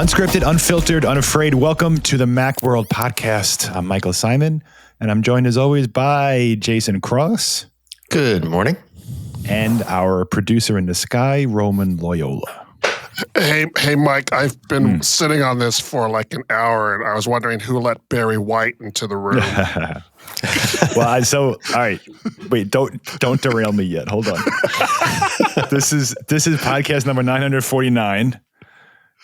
Unscripted, unfiltered, unafraid. Welcome to the Macworld Podcast. I'm Michael Simon, and I'm joined as always by Jason Cross. Good morning. And our producer in the sky, Roman Loyola. Hey, Mike, I've been sitting on this for like an hour, and I was wondering who let Barry White into the room. All right. Wait, don't derail me yet. Hold on. This is podcast number 949,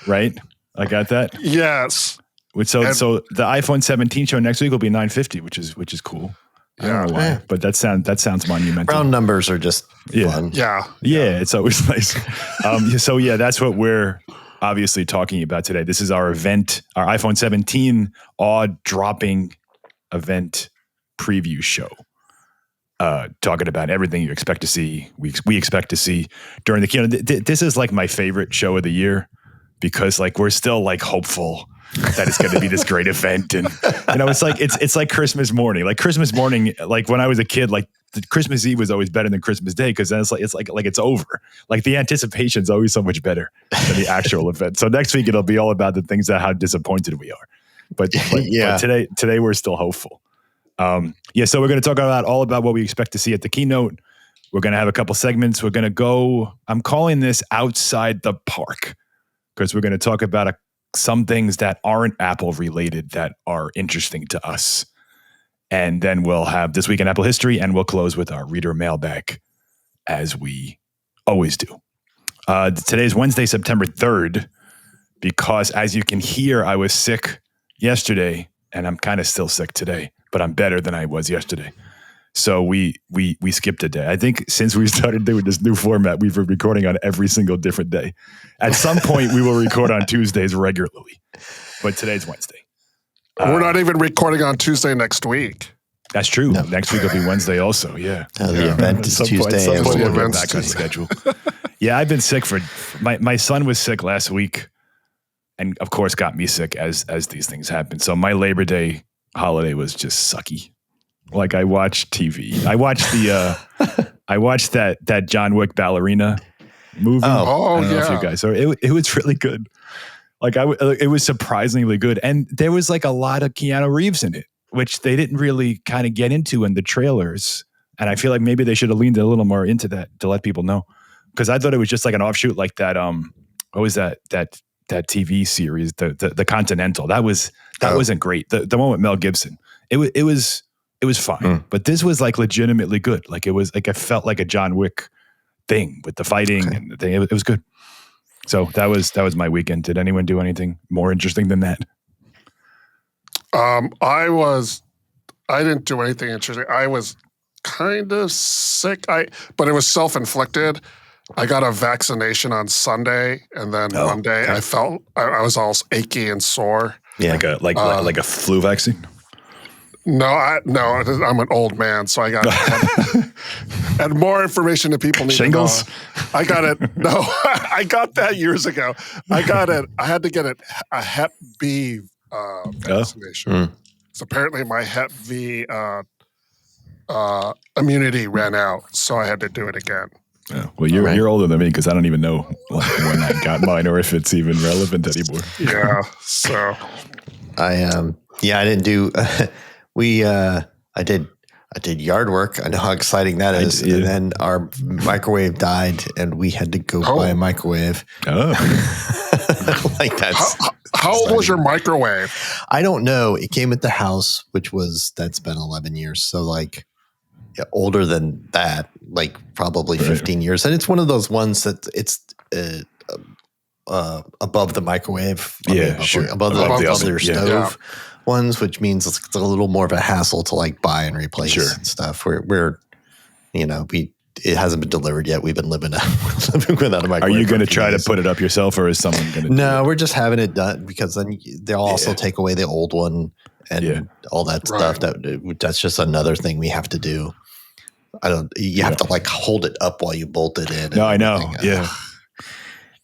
right? I got that? Yes. So the iPhone 17 show next week will be 950, which is cool. I don't know why, but that sounds monumental. Round numbers are just fun. Yeah, it's always nice. That's what we're obviously talking about today. This is our event, our iPhone 17 awe-dropping event preview show. Talking about everything you expect to see, we expect to see during the keynote. This is like my favorite show of the year because like we're still like hopeful that it's going to be this great event, and it's like Christmas morning. Like Christmas morning, like when I was a kid, like the Christmas Eve was always better than Christmas Day because then it's over. Like the anticipation is always so much better than the actual event. So next week it'll be all about the things that how disappointed we are. But today we're still hopeful. So we're going to talk all about what we expect to see at the keynote. We're going to have a couple segments. We're going to go. I'm calling this outside the park because we're going to talk about some things that aren't Apple related that are interesting to us. And then we'll have This Week in Apple History, and we'll close with our reader mailbag as we always do. Today's Wednesday, September 3rd, because as you can hear, I was sick yesterday and I'm kind of still sick today, but I'm better than I was yesterday. So we skipped a day. I think since we started doing this new format, we've been recording on every single different day. At some point, we will record on Tuesdays regularly, but today's Wednesday. We're not even recording on Tuesday next week. That's true. No. Next week will be Wednesday also, yeah. The event is Tuesday. We'll get back on schedule. Yeah, I've been sick my son was sick last week and, of course, got me sick as these things happen. So my Labor Day holiday was just sucky. Like I watched TV. I watched that John Wick ballerina movie. I don't know if you guys. So it was really good. Like it was surprisingly good, and there was like a lot of Keanu Reeves in it, which they didn't really kind of get into in the trailers. And I feel like maybe they should have leaned a little more into that to let people know, because I thought it was just like an offshoot, like that. What was that TV series, the Continental? That wasn't great. The one with Mel Gibson. It was fine, but this was like legitimately good. Like it was like I felt like a John Wick thing with the fighting and the thing. It was good. So that was my weekend. Did anyone do anything more interesting than that? I didn't do anything interesting. I was kind of sick. But it was self-inflicted. I got a vaccination on Sunday, and then Monday I felt I was all achy and sore. Yeah, like a flu vaccine. No, I'm an old man, so I got and more information that people need Shingles? to know. I got it. No, I got that years ago. I got it. I had to get a Hep B vaccination. So apparently my Hep V immunity ran out, so I had to do it again. Oh, well, you're older than me because I don't even know when I got mine or if it's even relevant anymore. Yeah, so I didn't do. I did yard work. I know how exciting that is. And then our microwave died, and we had to go buy a microwave. Oh, like that's how old was your microwave? I don't know. It came at the house, that's been 11 years. So like older than that, like probably 15 years. And it's one of those ones that it's above the microwave. Above your stove. Yeah. Ones, which means it's a little more of a hassle to like buy and replace and stuff. We're it hasn't been delivered yet. We've been living without a microwave. Are you going to try to put it up yourself, or is someone going to? No, we're just having it done because then they'll also take away the old one and all that stuff. That's just another thing we have to do. You have to like hold it up while you bolt it in. No, I know. Yeah.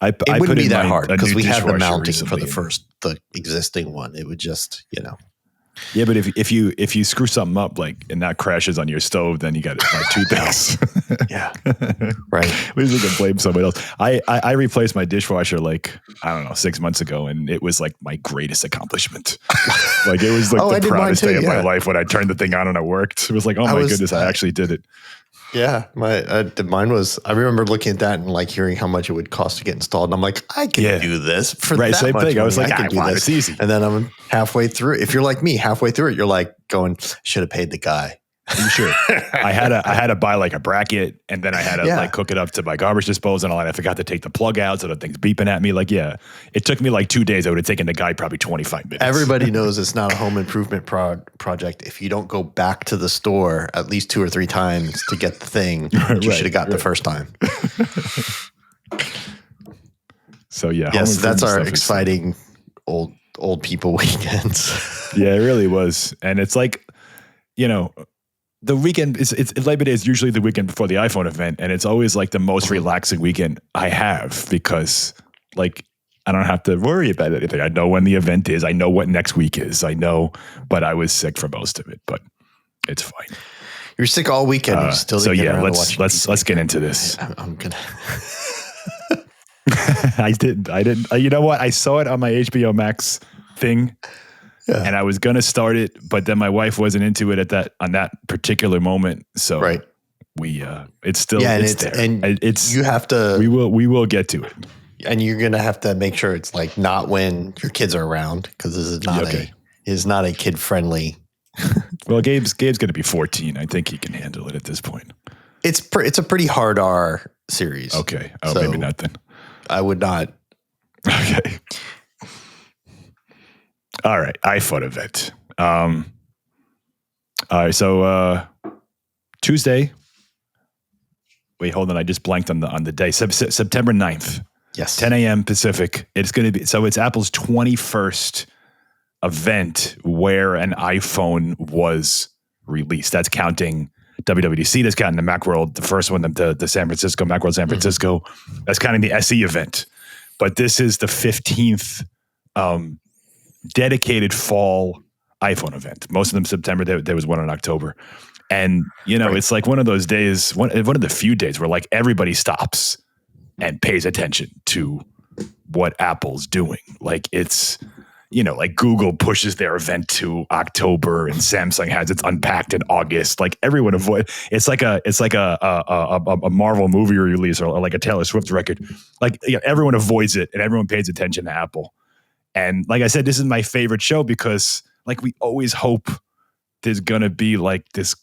It wouldn't be that hard because we had the mounting for the existing one. It would just, Yeah, but if you screw something up and that crashes on your stove, then you got like two things. Yeah, right. We usually can blame somebody else. I replaced my dishwasher 6 months ago, and it was like my greatest accomplishment. It was like the proudest day of my life when I turned the thing on and it worked. It was like, oh my goodness, I actually did it. Yeah, mine was. I remember looking at that and hearing how much it would cost to get installed, and I'm like, I can do this for that same much thing. I was like, I can do this. It's easy. And then I'm halfway through. If you're like me, halfway through it, you're like going, should have paid the guy. Are you sure? I had to buy a bracket, and then I had to hook it up to my garbage disposal, and all that. I forgot to take the plug out, so the thing's beeping at me. It took me 2 days. It would have taken the guy probably 25 minutes. Everybody knows it's not a home improvement project if you don't go back to the store at least 2 or 3 times to get the thing you should have got the first time. So yes, that's our exciting old people weekends. Yeah, it really was, and it's the weekend it's Labor Day is usually the weekend before the iPhone event, and it's always the most relaxing weekend I have because I don't have to worry about anything. I know when the event is. I know what next week is. I know, but I was sick for most of it, but it's fine. You're sick all weekend. Let's get into this. I'm gonna. I didn't. You know what? I saw it on my HBO Max thing. Yeah. And I was gonna start it, but then my wife wasn't into it on that particular moment. So we it's still it's there. And you have to. We will get to it. And you're gonna have to make sure it's not when your kids are around, because this is not a kid friendly. Well, Gabe's gonna be 14. I think he can handle it at this point. It's a pretty hard R series. Okay. Oh, so maybe not then. I would not. Okay. All right, iPhone event. All right, so Tuesday. Wait, hold on. I just blanked on the day. September 9th. Yes. 10 a.m. Pacific. It's going to be it's Apple's 21st event where an iPhone was released. That's counting WWDC. That's counting the Macworld, the first one, the San Francisco Macworld San Francisco. Mm-hmm. That's counting the SE event. But this is the 15th. Dedicated fall iPhone event. Most of them September. There was one in October, and it's one of those days, one of the few days where everybody stops and pays attention to what Apple's doing. It's Google pushes their event to October, and Samsung has its Unpacked in August. Everyone avoid. It's like a Marvel movie release or like a Taylor Swift record. Everyone avoids it, and everyone pays attention to Apple. And like I said, this is my favorite show because we always hope there's going to be this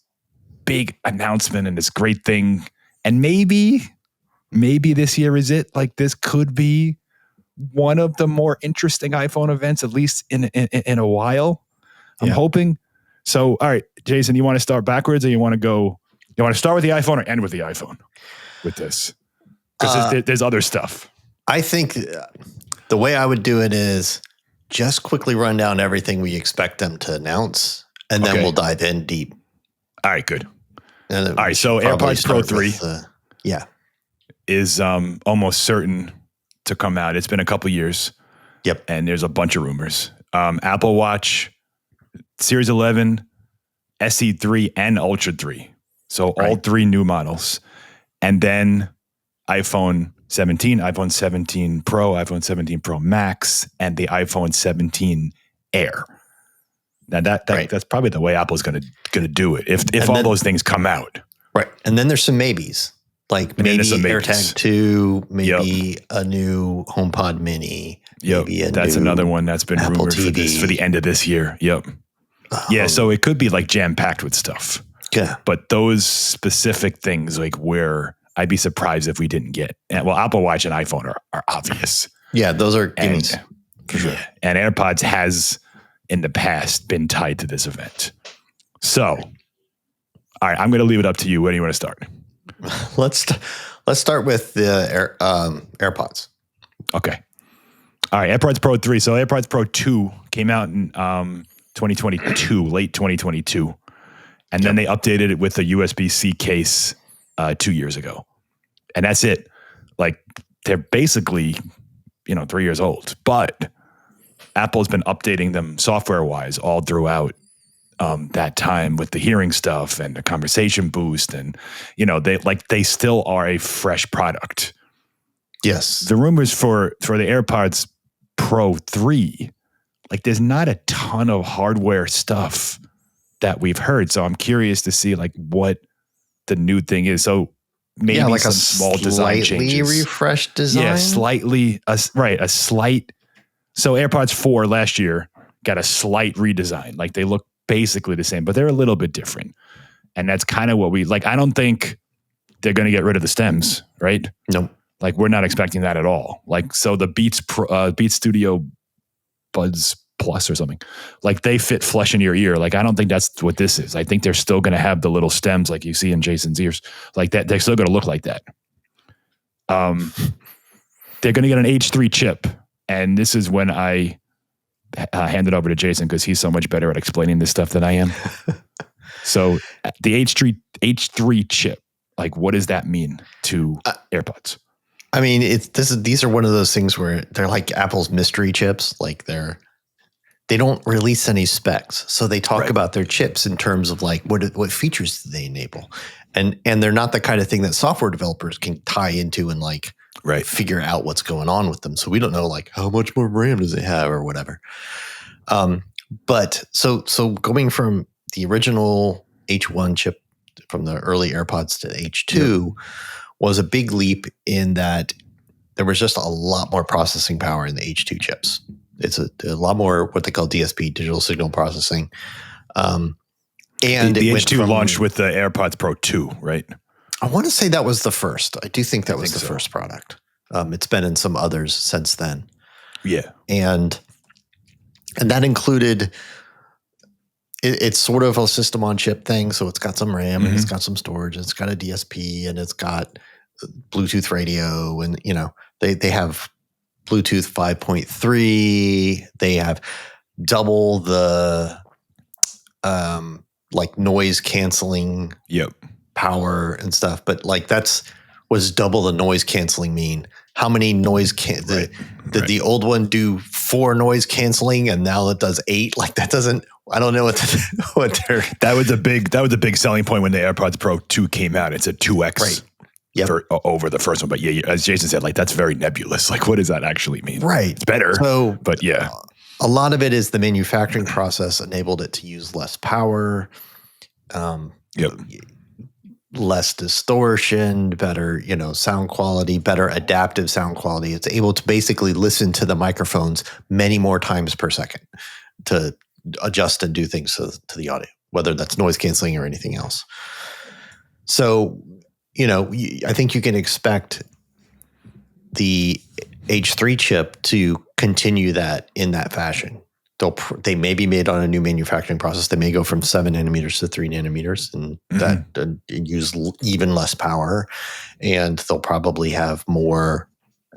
big announcement and this great thing. And maybe this year is it. This could be one of the more interesting iPhone events, at least in a while. I'm hoping. So, all right, Jason, you want to start backwards, or you want to start with the iPhone or end with the iPhone with this? Because there's other stuff. I think the way I would do it is just quickly run down everything we expect them to announce, and then we'll dive in deep. All right, good. All right, so AirPods Pro 3 is almost certain to come out. It's been a couple years. Yep. And there's a bunch of rumors. Apple Watch, Series 11, SE3, and Ultra 3. So all 3 new models. And then iPhone 17, iPhone 17 Pro, iPhone 17 Pro Max, and the iPhone 17 Air. Now that's probably the way Apple's going to do it if all those things come out. Right. And then there's some maybes. Maybe AirTag 2, maybe a new HomePod Mini. Maybe that's another one that's been Apple rumored TV. for the end of this year. Yep. So it could be jam-packed with stuff. Yeah. But those specific things where I'd be surprised if we didn't get. Well, Apple Watch and iPhone are obvious. Yeah, those are gimmies. For sure. Yeah, and AirPods has in the past been tied to this event. So, all right, I'm going to leave it up to you. Where do you want to start? Let's start with the AirPods. Okay. All right, AirPods Pro 3. So AirPods Pro 2 came out in 2022, late 2022. And then they updated it with a USB-C case 2 years ago. And that's it. They're basically, 3 years old. But Apple's been updating them software-wise all throughout that time with the hearing stuff and the conversation boost, and they still are a fresh product. Yes, the rumors for the AirPods Pro 3, like there's not a ton of hardware stuff that we've heard, so I'm curious to see like what the new thing is. So maybe like some small design changes, slightly refreshed design. Yeah, slightly, a slight. So AirPods 4 last year got a slight redesign. Like they look basically the same, but they're a little bit different. And that's kind of what we like. I don't think they're going to get rid of the stems, right? Nope. Like we're not expecting that at all. Like, so the Beats Studio Buds Plus or something, like they fit flush in your ear. Like, I don't think that's what this is. I think they're still going to have the little stems like you see in Jason's ears, like that. They're still going to look like that. They're going to get an H3 chip. And this is when I hand it over to Jason because he's so much better at explaining this stuff than I am. So the H3 chip, like what does that mean to AirPods? I mean, these are one of those things where they're like Apple's mystery chips. Like they don't release any specs, so they talk about their chips in terms of like what features do they enable, and they're not the kind of thing that software developers can tie into and like figure out what's going on with them. So we don't know like how much more RAM does it have or whatever. But so going from the original H1 chip from the early AirPods to H2 was a big leap in that there was just a lot more processing power in the H2 chips. It's a lot more what they call DSP, digital signal processing. And the H2 launched with the AirPods Pro 2, right? I want to say that was the first. I do think that was the first product. It's been in some others since then. Yeah. And that included, it's sort of a system on chip thing. So it's got some RAM and it's got some storage. And it's got a DSP and it's got Bluetooth radio. And, they have Bluetooth 5.3. They have double the like noise canceling power and stuff. But like was double the noise canceling mean? How many noise did the old one do 4 noise canceling and now it does 8? Like that doesn't, I don't know what they're. That was a big selling point when the AirPods Pro 2 came out. It's a 2X over the first one. But yeah, as Jason said, like that's very nebulous. Like what does that actually mean? Right. It's better. So, but yeah. A lot of it is the manufacturing process enabled it to use less power. Less distortion, better, sound quality, better adaptive sound quality. It's able to basically listen to the microphones many more times per second to adjust and do things to the audio, whether that's noise canceling or anything else. So, I think you can expect the H3 chip to continue that in that fashion. They may be made on a new manufacturing process. They may go from 7 nanometers to 3 nanometers and that use even less power. And they'll probably have more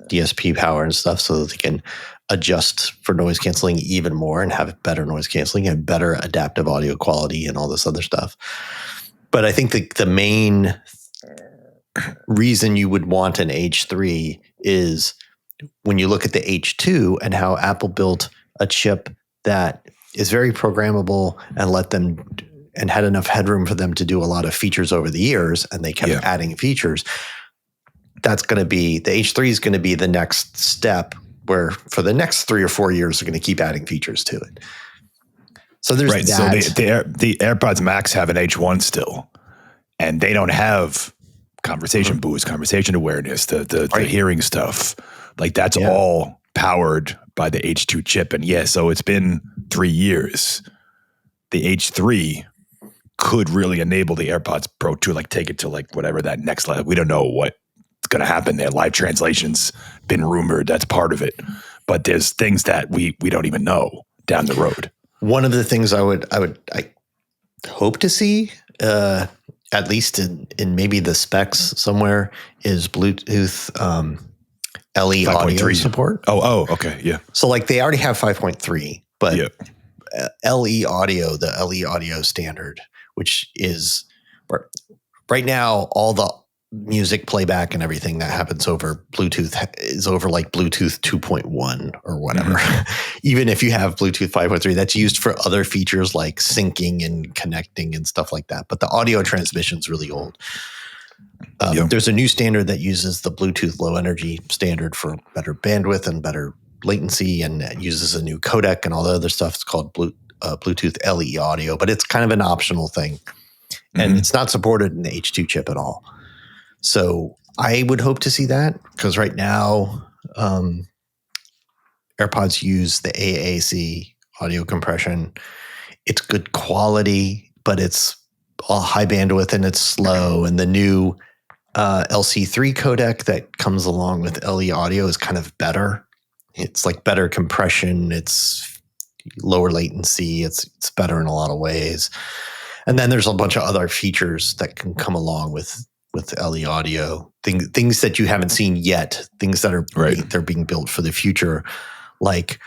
DSP power and stuff so that they can adjust for noise canceling even more and have better noise canceling and better adaptive audio quality and all this other stuff. But I think the main reason you would want an H3 is when you look at the H2 and how Apple built a chip that is very programmable and had enough headroom for them to do a lot of features over the years, and they kept adding features. That's going to be, the H3 is going to be the next step where for the next 3 or 4 years, they're going to keep adding features to it. So there's that. So the AirPods Max have an H1 still, and they don't have conversation boost, conversation awareness, the hearing stuff. Like that's all powered by the H2 chip. And so it's been 3 years. The H3 could really enable the AirPods Pro 2, like take it to like whatever that next level. We don't know what's going to happen there. Live translation's been rumored. That's part of it. But there's things that we don't even know down the road. One of the things I hope to see, at least in maybe the specs somewhere, is Bluetooth LE audio support. Oh, okay, yeah. So like they already have 5.3, but LE audio, the LE audio standard, which is right now all music playback and everything that happens over Bluetooth is over like Bluetooth 2.1 or whatever. Even if you have Bluetooth 5.3, that's used for other features like syncing and connecting and stuff like that. But the audio transmission is really old. There's a new standard that uses the Bluetooth low energy standard for better bandwidth and better latency, and it uses a new codec and all the other stuff. It's called Bluetooth LE audio, but it's kind of an optional thing. And it's not supported in the H2 chip at all. So I would hope to see that, because right now AirPods use the AAC audio compression. It's good quality, but it's all high bandwidth and it's slow. And the new LC3 codec that comes along with LE audio is kind of better. It's like better compression. It's lower latency. It's better in a lot of ways. And then there's a bunch of other features that can come along with LE audio, things that you haven't seen yet, things that are they're being built for the future, like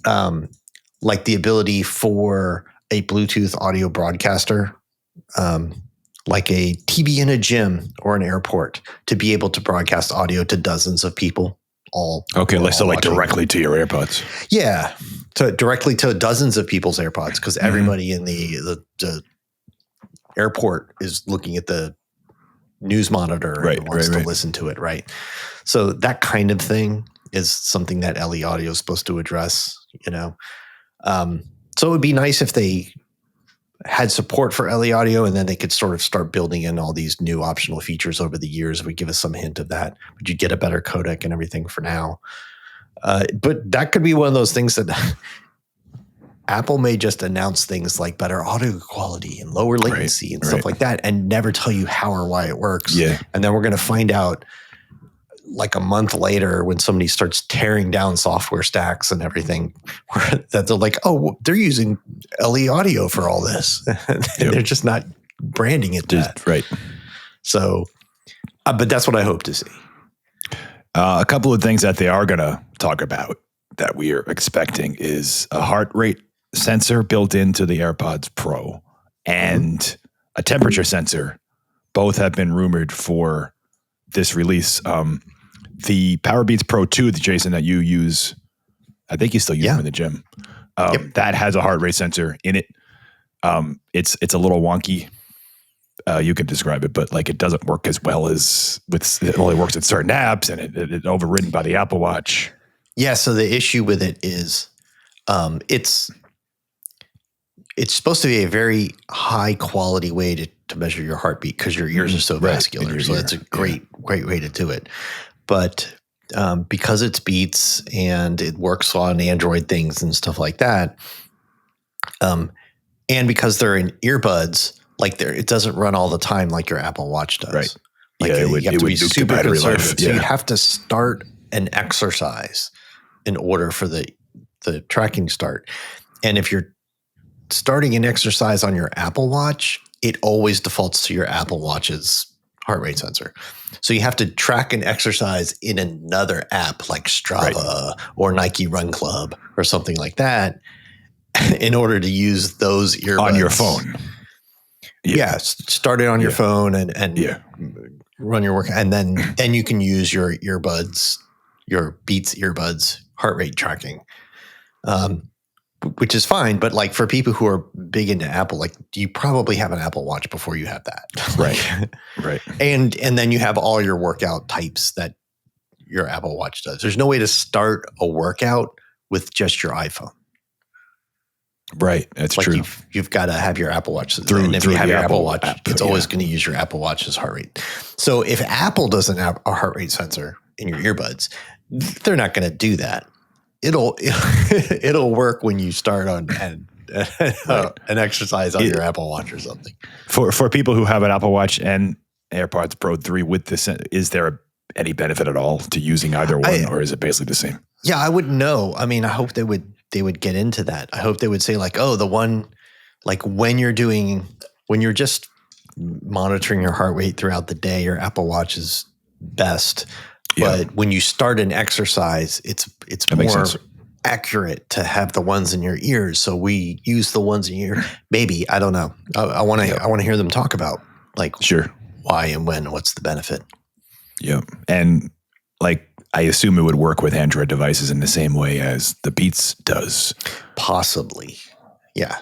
the ability for a Bluetooth audio broadcaster, like a TV in a gym or an airport, to be able to broadcast audio to dozens of people. Like directly to your AirPods. Yeah, directly to dozens of people's AirPods, because everybody in the airport is looking at the news monitor and wants to listen to it, right? So that kind of thing is something that LE audio is supposed to address, So it would be nice if they had support for LE audio, and then they could sort of start building in all these new optional features over the years. It would give us some hint of that. But you'd get a better codec and everything for now. But that could be one of those things that Apple may just announce things like better audio quality and lower latency and stuff like that, and never tell you how or why it works. Yeah. And then we're going to find out like a month later when somebody starts tearing down software stacks and everything, that they're like, oh, they're using LE audio for all this. They're just not branding it that. Right. So, but that's what I hope to see. A couple of things that they are going to talk about that we are expecting is a heart rate sensor built into the AirPods Pro and a temperature sensor. Both have been rumored for this release. The PowerBeats Pro 2, Jason, that you use, I think you still use them in the gym. That has a heart rate sensor in it. It's a little wonky. You can describe it, but like it doesn't work as well as it only works with certain apps, and it's overridden by the Apple Watch. Yeah. So the issue with it is, it's supposed to be a very high quality way to measure your heartbeat, because your ears are so vascular. So it's a great way to do it. But because it's Beats and it works on Android things and stuff like that, and because they're in earbuds, it doesn't run all the time like your Apple Watch does. Right. You have to be super conservative. Yeah. So you have to start an exercise in order for the tracking to start. And if you're starting an exercise on your Apple Watch, it always defaults to your Apple Watch's heart rate sensor. So you have to track an exercise in another app like Strava or Nike Run Club or something like that in order to use those earbuds. On your phone. Yeah, start it on your phone and run your work. And then you can use your earbuds, your Beats earbuds heart rate tracking. Which is fine, but like for people who are big into Apple, like you probably have an Apple Watch before you have that. Right. And then you have all your workout types that your Apple Watch does. There's no way to start a workout with just your iPhone. Right. That's true. You've got to have your Apple Watch. And if you have your Apple Watch, it's always going to use your Apple Watch's heart rate. So if Apple doesn't have a heart rate sensor in your earbuds, they're not going to do that. It'll work when you start on an exercise on your Apple Watch or something. For people who have an Apple Watch and AirPods Pro 3 with this, is there any benefit at all to using either one, or is it basically the same? Yeah, I wouldn't know. I mean, I hope they would get into that. I hope they would say like, oh, the one, like when you're just monitoring your heart rate throughout the day, your Apple Watch is best. But when you start an exercise, it's more accurate to have the ones in your ears. So we use the ones in your ear. Maybe, I don't know. I want to hear them talk about like why and when, what's the benefit. Yeah. And like, I assume it would work with Android devices in the same way as the Beats does. Possibly. Yeah.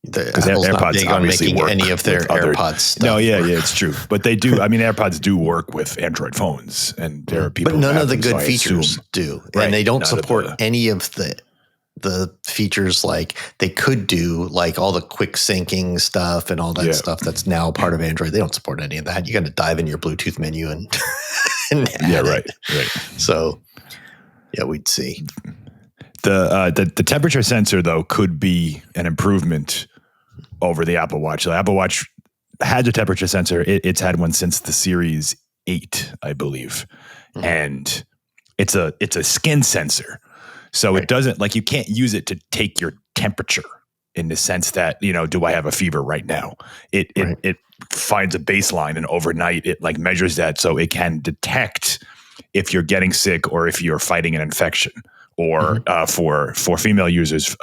Because Apple's AirPods not big on making any of their AirPods stuff. No, yeah, it's true. But they do. I mean, AirPods do work with Android phones, and there are people. But none of the good features do, right, and they don't support any of the features like they could do, like all the quick syncing stuff and all that stuff that's now part of Android. They don't support any of that. You got to dive in your Bluetooth menu and right. So, yeah, we'd see. The temperature sensor though could be an improvement over the Apple Watch. The Apple Watch has a temperature sensor. It's had one since the Series 8, I believe. Mm-hmm. And it's a skin sensor. So it doesn't, like, you can't use it to take your temperature in the sense that, do I have a fever right now? It finds a baseline, and overnight it like measures that so it can detect if you're getting sick or if you're fighting an infection. Or for female users,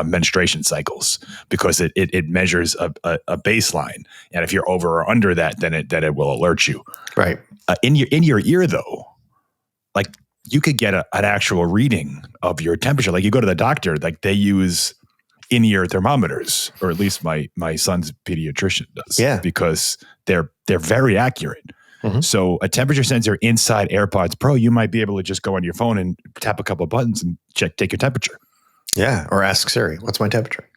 menstruation cycles, because it measures a baseline, and if you're over or under that, then it will alert you. Right. In your ear though, like you could get an actual reading of your temperature. Like you go to the doctor, like they use in-ear thermometers, or at least my son's pediatrician does. Yeah. Because they're very accurate. Mm-hmm. So a temperature sensor inside AirPods Pro, you might be able to just go on your phone and tap a couple of buttons and take your temperature. Yeah, or ask Siri, "What's my temperature?"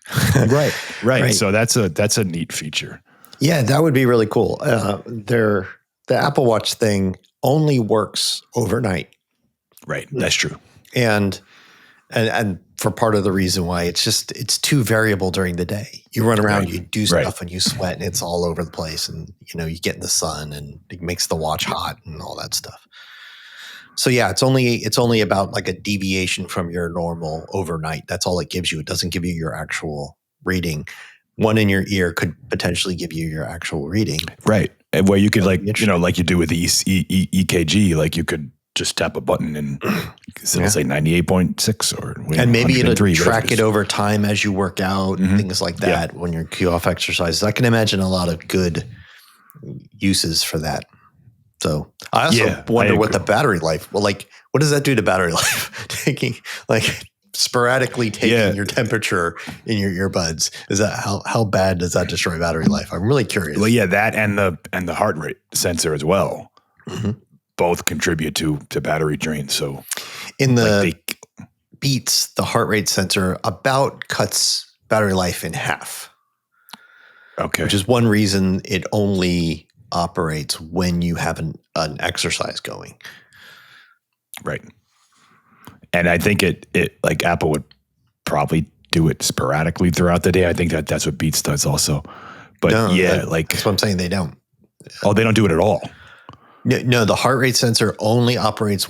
Right. So that's a neat feature. Yeah, that would be really cool. The Apple Watch thing only works overnight. Right, that's true. And for part of the reason why it's too variable during the day. You run around, you do stuff, and you sweat, and it's all over the place, and you get in the sun, and it makes the watch hot and all that stuff. So yeah, it's only about like a deviation from your normal overnight. That's all it gives you. It doesn't give you your actual reading. One in your ear could potentially give you your actual reading. Right. Where you could like you do with the EKG, like you could just tap a button and it'll say 98.6 or and maybe it'll track it over time as you work out and things like that when you're cue off exercises. I can imagine a lot of good uses for that. So I also wonder what the battery life, what does that do to battery life? Sporadically taking your temperature in your earbuds. Is that how bad does that destroy battery life? I'm really curious. Well, yeah, that and the heart rate sensor as well. Mm-hmm. Both contribute to battery drain. So in the Beats, the heart rate sensor about cuts battery life in half. Okay. Which is one reason it only operates when you have an exercise going. Right. And I think it like Apple would probably do it sporadically throughout the day. I think that's what Beats does also. But that's what I'm saying. They don't. Oh, they don't do it at all. No, the heart rate sensor only operates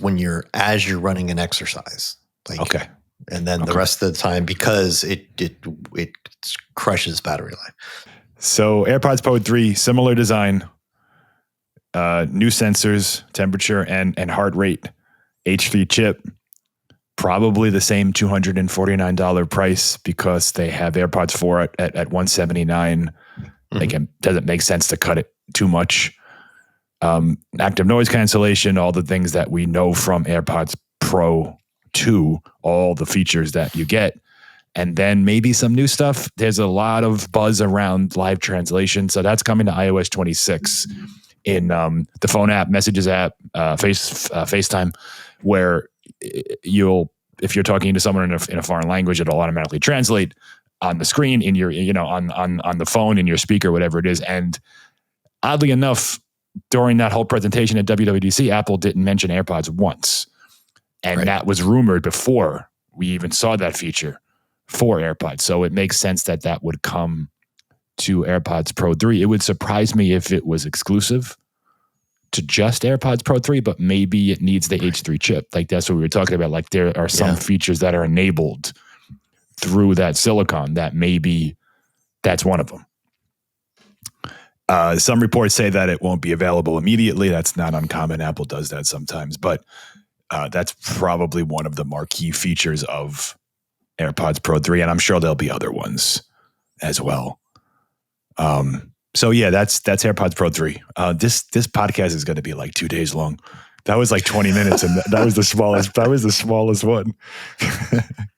as you're running an exercise. Okay. And then the rest of the time, because it crushes battery life. So AirPods Pro 3, similar design, new sensors, temperature and heart rate, H3 chip, probably the same $249 price because they have AirPods 4 at $179. Mm-hmm. Like, it doesn't make sense to cut it too much. Active noise cancellation, all the things that we know from AirPods Pro 2, all the features that you get. And then maybe some new stuff. There's a lot of buzz around live translation. So that's coming to iOS 26 in the phone app, messages app, FaceTime, where if you're talking to someone in a foreign language, it'll automatically translate on the screen in your, on the phone, in your speaker, whatever it is. And oddly enough, during that whole presentation at WWDC, Apple didn't mention AirPods once. And that was rumored before we even saw that feature for AirPods. So it makes sense that would come to AirPods Pro 3. It would surprise me if it was exclusive to just AirPods Pro 3, but maybe it needs the H3 chip. Like that's what we were talking about. Like there are some features that are enabled through that silicon that maybe that's one of them. Some reports say that it won't be available immediately. That's not uncommon. Apple does that sometimes, but that's probably one of the marquee features of AirPods Pro 3, and I'm sure there'll be other ones as well. So yeah, that's AirPods Pro 3. This podcast is going to be like 2 days long. That was like 20 minutes, and that was the smallest. That was the smallest one.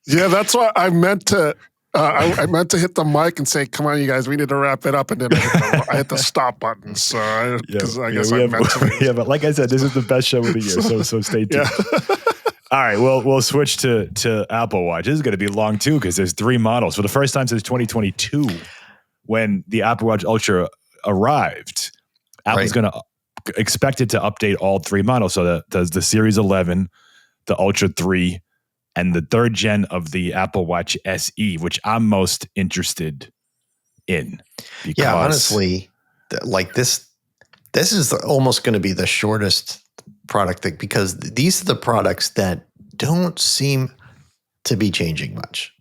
Yeah, that's why I meant to. I meant to hit the mic and say, "Come on, you guys, we need to wrap it up," and then I hit the stop button. So I guess I meant to. Yeah, but like I said, this is the best show of the year. So stay tuned. Yeah. All right, we'll switch to Apple Watch. This is going to be long too because there's 3 models for the first time since 2022, when the Apple Watch Ultra arrived. Apple's going to expected to update all 3 models. So the Series 11, the Ultra 3, and the 3rd gen of the Apple Watch SE, which I'm most interested in. Yeah, honestly, like this is almost going to be the shortest product thing, because these are the products that don't seem to be changing much.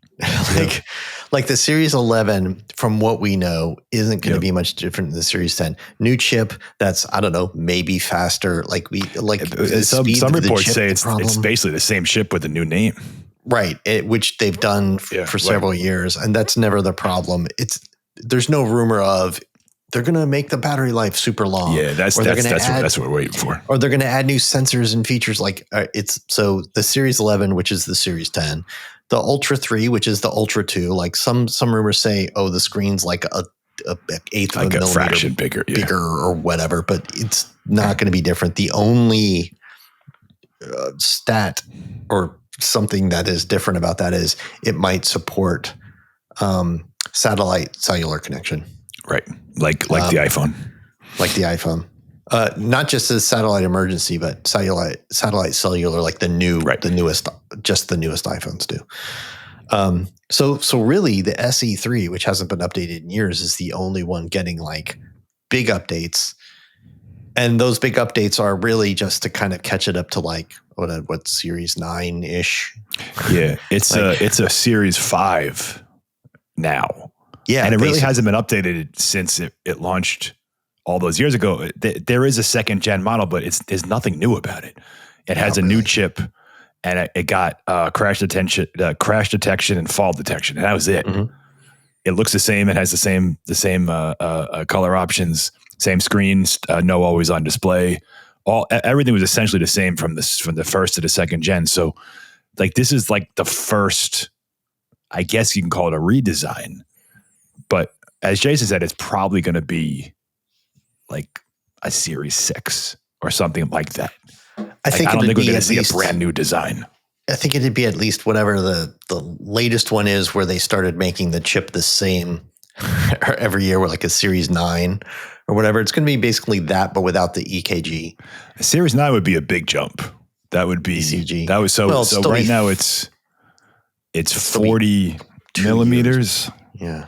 Like the Series 11, from what we know, isn't going to be much different than the Series 10. New chip that's, I don't know, maybe faster. Some reports say it's basically the same chip with a new name. Right, which they've done for several years, and that's never the problem. There's no rumor of they're going to make the battery life super long. Yeah, that's what we're waiting for. Or they're going to add new sensors and features. So the Series 11, which is the Series 10, the Ultra 3, which is the Ultra 2. Like some rumors say, the screen's like a eighth of a millimeter fraction bigger or whatever, but it's not going to be different. The only stat or something that is different about that is it might support satellite cellular connection. Right. Like the iPhone. Like the iPhone. Not just as satellite emergency, but satellite cellular, like the newest iPhones do. So really the SE3, which hasn't been updated in years, is the only one getting like big updates. And those big updates are really just to kind of catch it up to like what Series 9-ish. Yeah, it's a Series 5 now. Yeah, and it really hasn't been updated since it launched all those years ago. There is a 2nd gen model, but there's nothing new about it. It has a new chip, and it got crash detection and fall detection, and that was it. Mm-hmm. It looks the same. It has the same color options, same screens, no always on display. Everything was essentially the same from the 1st to the 2nd gen. So, like, this is like the first, I guess you can call it a redesign. But as Jason said, it's probably going to be like a Series 6 or something like that. I don't think we're going to see a brand new design. I think it'd be at least whatever the latest one is, where they started making the chip the same every year, with like a Series 9 or whatever. It's going to be basically that, but without the EKG. A Series 9 would be a big jump. That would be ECG. That was so right now it's 40 millimeters. Yeah.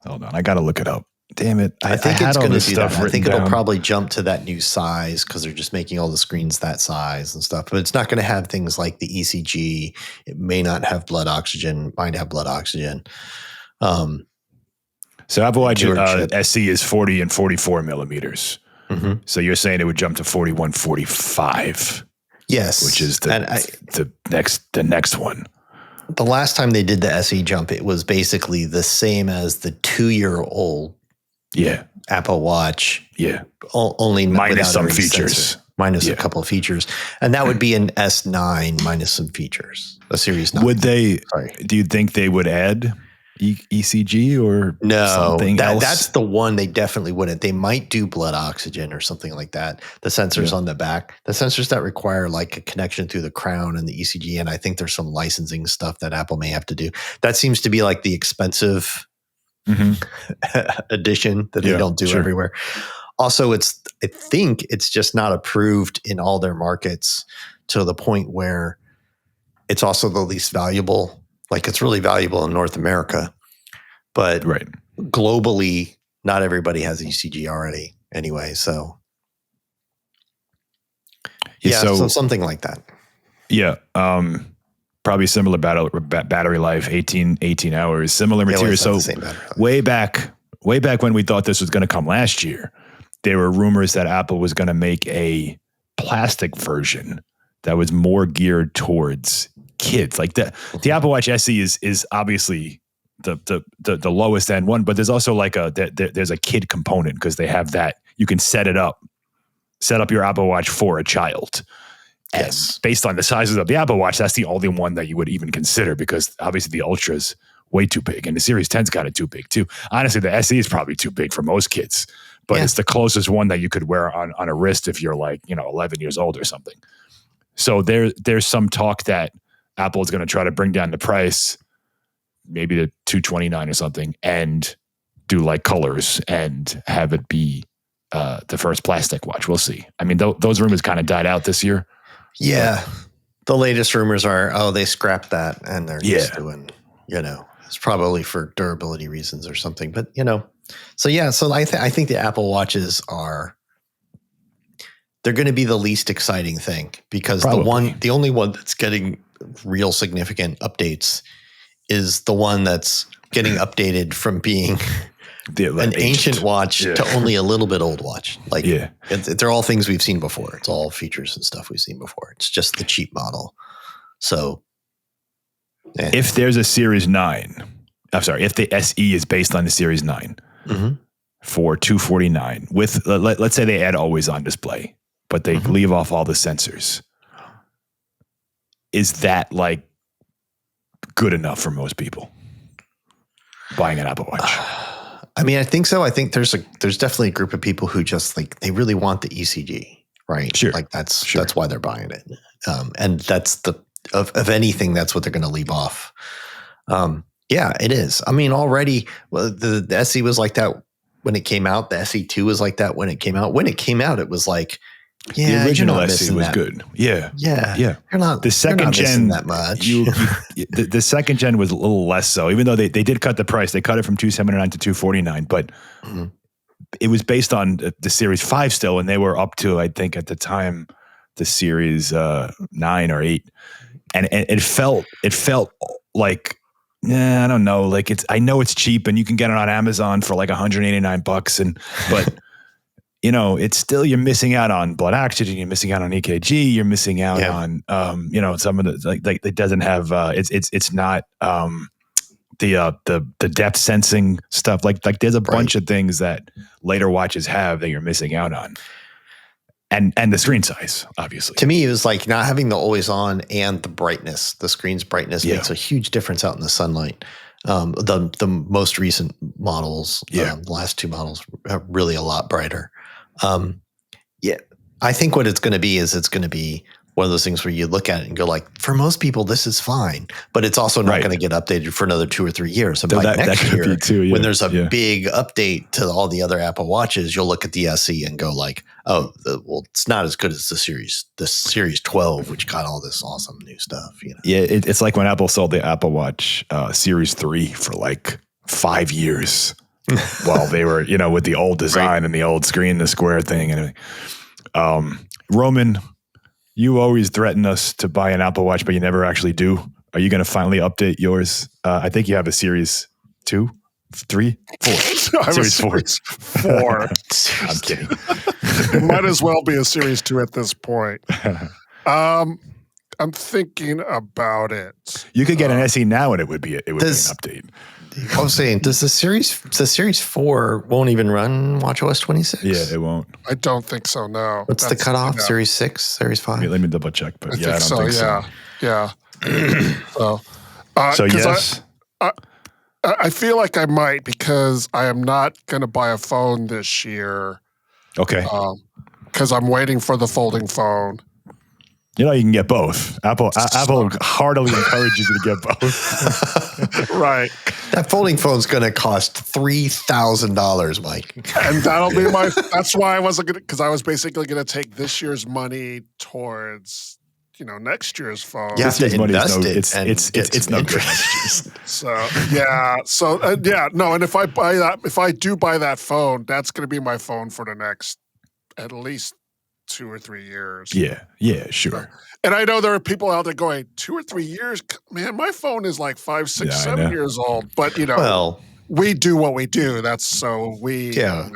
Hold on, I got to look it up. Damn it. I think it's going to do that. I think it'll probably jump to that new size because they're just making all the screens that size and stuff. But it's not going to have things like the ECG. It may not have blood oxygen. Might have blood oxygen. So Apple Watch SE is 40 and 44 millimeters. Mm-hmm. So you're saying it would jump to 41, 45. Yes. Which is the next one. The last time they did the SE jump, it was basically the same as the 2-year-old Apple Watch. Yeah. Only minus some features. Minus a couple of features. And that would be an S9 minus some features. A Series 9. Would they, do you think they would add ECG or something else? That's the one they definitely wouldn't. They might do blood oxygen or something like that. The sensors on the back, the sensors that require like a connection through the crown and the ECG. And I think there's some licensing stuff that Apple may have to do. That seems to be like the expensive addition that they don't do everywhere. Also, I think it's just not approved in all their markets to the point where it's also the least valuable. Like, it's really valuable in North America, but globally, not everybody has ECG already anyway. So, so something like that. Yeah. Probably similar battery life, 18 hours, similar material. So way back when we thought this was going to come last year, there were rumors that Apple was going to make a plastic version that was more geared towards kids. Like the Apple Watch SE is obviously the lowest end one, but there's also like there's a kid component because they have that you can set up your Apple Watch for a child. Yes. And based on the sizes of the Apple Watch, that's the only one that you would even consider because obviously the Ultra's way too big and the Series 10's got it too big too. Honestly, the SE is probably too big for most kids, but it's the closest one that you could wear on a wrist if you're like, 11 years old or something. So there's some talk that Apple is going to try to bring down the price, maybe to $229 or something, and do like colors and have it be the first plastic watch. We'll see. I mean, those rumors kind of died out this year. Yeah. The latest rumors are, they scrapped that and they're just doing, it's probably for durability reasons or something. But, so I think the Apple Watches they're going to be the least exciting thing because the only one that's getting real significant updates is the one that's getting updated from being an ancient watch to only a little bit old watch. Like, they're all things we've seen before. It's all features and stuff we've seen before. It's just the cheap model. So, if there's a Series 9, if the SE is based on the Series 9 for $249 with, let's say they add always on display, but they leave off all the sensors. Is that like good enough for most people buying an Apple Watch? I mean, I think so. I think there's definitely a group of people who just they really want the ECG, right? Sure. Like that's why they're buying it. And that's of anything, that's what they're going to leave off. Yeah, it is. I mean, already the SE was like that when it came out. The SE2 was like that when it came out. When it came out, it was like, the original SE was good. Yeah. You're not the second gen that much. The second gen was a little less so. Even though they did cut the price, they cut it from $279 to $249, but it was based on the Series 5 still, and they were up to, I think at the time, the Series 9 or 8, and it felt like, I don't know, like I know it's cheap and you can get it on Amazon for like $189, but it's still, you're missing out on blood oxygen, you're missing out on EKG, you're missing out on, some of the, like it doesn't have, it's not, the depth sensing stuff. Like there's a bunch of things that later watches have that you're missing out on. And the screen size, obviously. To me, it was like not having the always on and the brightness. The screen's brightness makes a huge difference out in the sunlight. The most recent models, the last two models, are really a lot brighter. I think what it's going to be is it's going to be one of those things where you look at it and go like, for most people, this is fine, but it's also not going to get updated for another 2 or 3 years. And by next year, when there's a big update to all the other Apple Watches, you'll look at the SE and go like, it's not as good as the Series 12, which got all this awesome new stuff. Yeah, it's like when Apple sold the Apple Watch Series 3 for like 5 years. While they were, with the old design and the old screen, the square thing. And Roman, you always threaten us to buy an Apple Watch, but you never actually do. Are you going to finally update yours? I think you have a Series 2, 3, 4. Series 4. I'm kidding. It might as well be a Series 2 at this point. I'm thinking about it. You could get an SE now, and it would be an update. I was saying, does the Series 4 won't even run watchOS 26? Yeah, it won't. I don't think so. No. What's the cutoff? Series 6, Series 5? Let me double check. But I don't think so. Yeah. So yes. I feel like I might because I am not going to buy a phone this year. Okay. Because I'm waiting for the folding phone. You can get both. Apple heartily encourages you to get both. Right. That folding phone's going to cost $3,000, Mike. And that'll be that's why I wasn't going to, because I was basically going to take this year's money towards, next year's phone. You have to invest it. It's no good. And if I do buy that phone, that's going to be my phone for the next at least 2 or 3 years. Yeah, sure. And I know there are people out there going, 2 or 3 years? Man, my phone is like 5, 6, 7 years old. But, we do what we do. That's so we, we have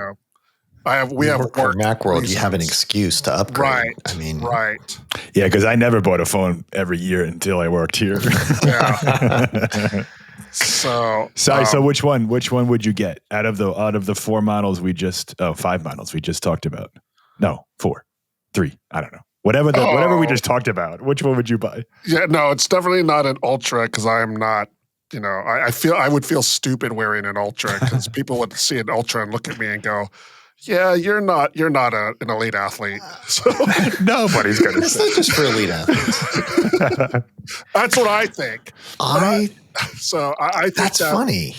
work for Macworld. Reasons. You have an excuse to upgrade. Right. Right. Yeah, because I never bought a phone every year until I worked here. Yeah. So which one would you get out of the 4 models we just 5 models we just talked about? No, 4, 3. I don't know. Whatever we just talked about. Which one would you buy? Yeah, no, it's definitely not an Ultra because I'm not. I would feel stupid wearing an Ultra because people would see an Ultra and look at me and go, "Yeah, you're not an elite athlete." So nobody's going to say. It's not just for elite athletes. That's what I think. I think that's funny.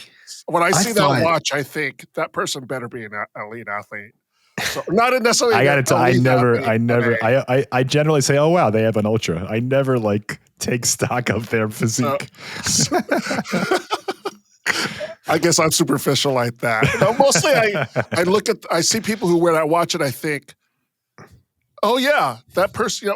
When I see that watch, I think that person better be an elite athlete. So not necessarily. I got to tell. I generally say, "Oh wow, they have an Ultra." I never take stock of their physique. I guess I'm superficial like that. No, mostly I see people who wear that watch and I think, oh yeah, that person.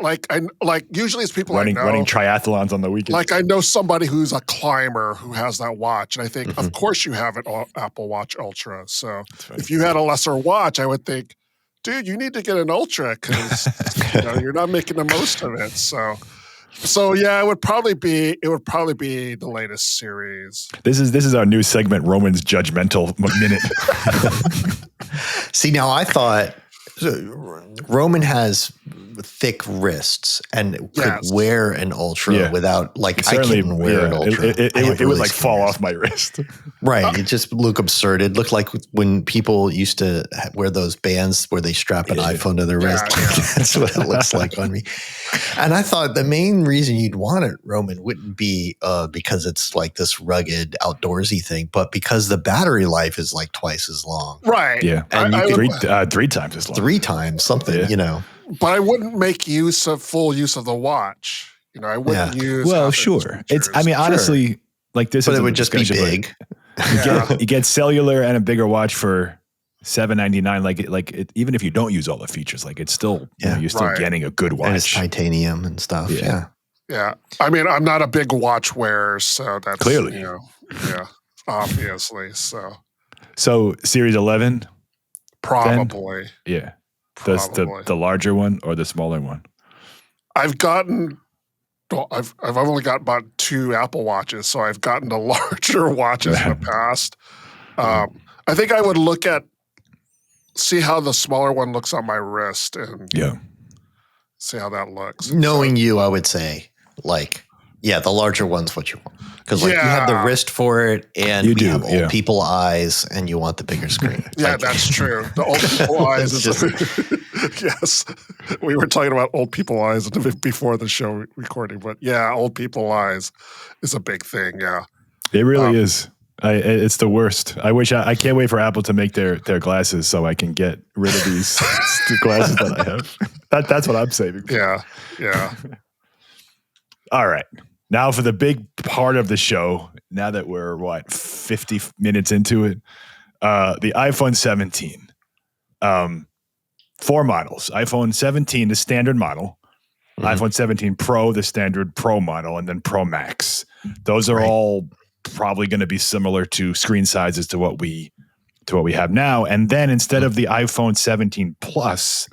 Usually it's people running I know triathlons on the weekend. Like I know somebody who's a climber who has that watch, and I think, of course you have an Apple Watch Ultra. So if you had a lesser watch, I would think, dude, you need to get an Ultra because you're not making the most of it. So yeah, it would probably be the latest series. This is our new segment, Roman's Judgmental Minute. See, now I thought Roman has thick wrists and could wear an Ultra without I couldn't wear an Ultra. It would fall off my wrist. Right. It just looked absurd. It looked like when people used to wear those bands where they strap an iPhone to their wrist. That's what it looks like on me. And I thought the main reason you'd want it, Roman, wouldn't be because it's like this rugged outdoorsy thing, but because the battery life is twice as long. Right. Yeah. And three times as long. 3 times something, But I wouldn't make full use of the watch. I wouldn't use. Well, sure. It's. I mean, honestly, this. But it would just be big. You get cellular and a bigger watch for $799. Even if you don't use all the features, it's still you're still getting a good watch. And it's titanium and stuff. Yeah. Yeah. I mean, I'm not a big watch wearer, so that's clearly. Obviously. So Series 11, probably. Then? Yeah. The larger one or the smaller one? I've only got about 2 Apple Watches, so I've gotten the larger watches in the past. I think I would see how the smaller one looks on my wrist and see how that looks. Knowing you, I would say the larger one's what you want. Because you have the wrist for it, and you have old people eyes, and you want the bigger screen. Yeah, that's true. The old people eyes is yes. We were talking about old people eyes before the show recording, but old people eyes is a big thing. Yeah, it really is. It's the worst. I can't wait for Apple to make their glasses so I can get rid of these glasses that I have. That's what I'm saving for. Yeah. All right. Now for the big part of the show, now that we're 50 minutes into it, the iPhone 17. 4 models. iPhone 17, the standard model. iPhone 17 Pro, the standard Pro model, and then Pro Max. Those are all probably going to be similar to screen sizes to what we have now. And then instead of the iPhone 17 Plus,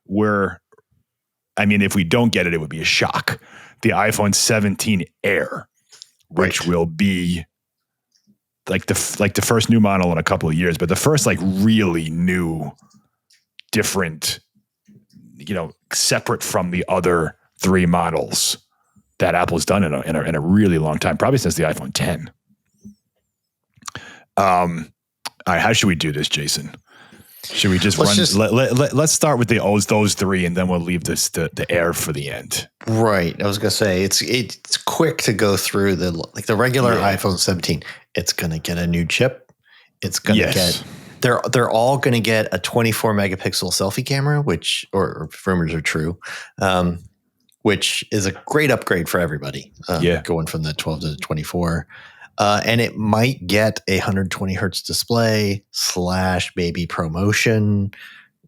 if we don't get it, it would be a shock. The iPhone 17 Air, which will be the first new model in a couple of years, but the first really new, different, separate from the other 3 models that Apple's done in a really long time, probably since the iPhone 10. All right, how should we do this, Jason? Should we just let's start with those 3, and then we'll leave the Air for the end. Right. I was gonna say it's quick to go through the regular iPhone 17. It's gonna get a new chip. It's gonna get. They're all gonna get a 24 megapixel selfie camera, which or rumors are true, which is a great upgrade for everybody. Going from the 12 to the 24. And it might get a 120 hertz display / maybe ProMotion.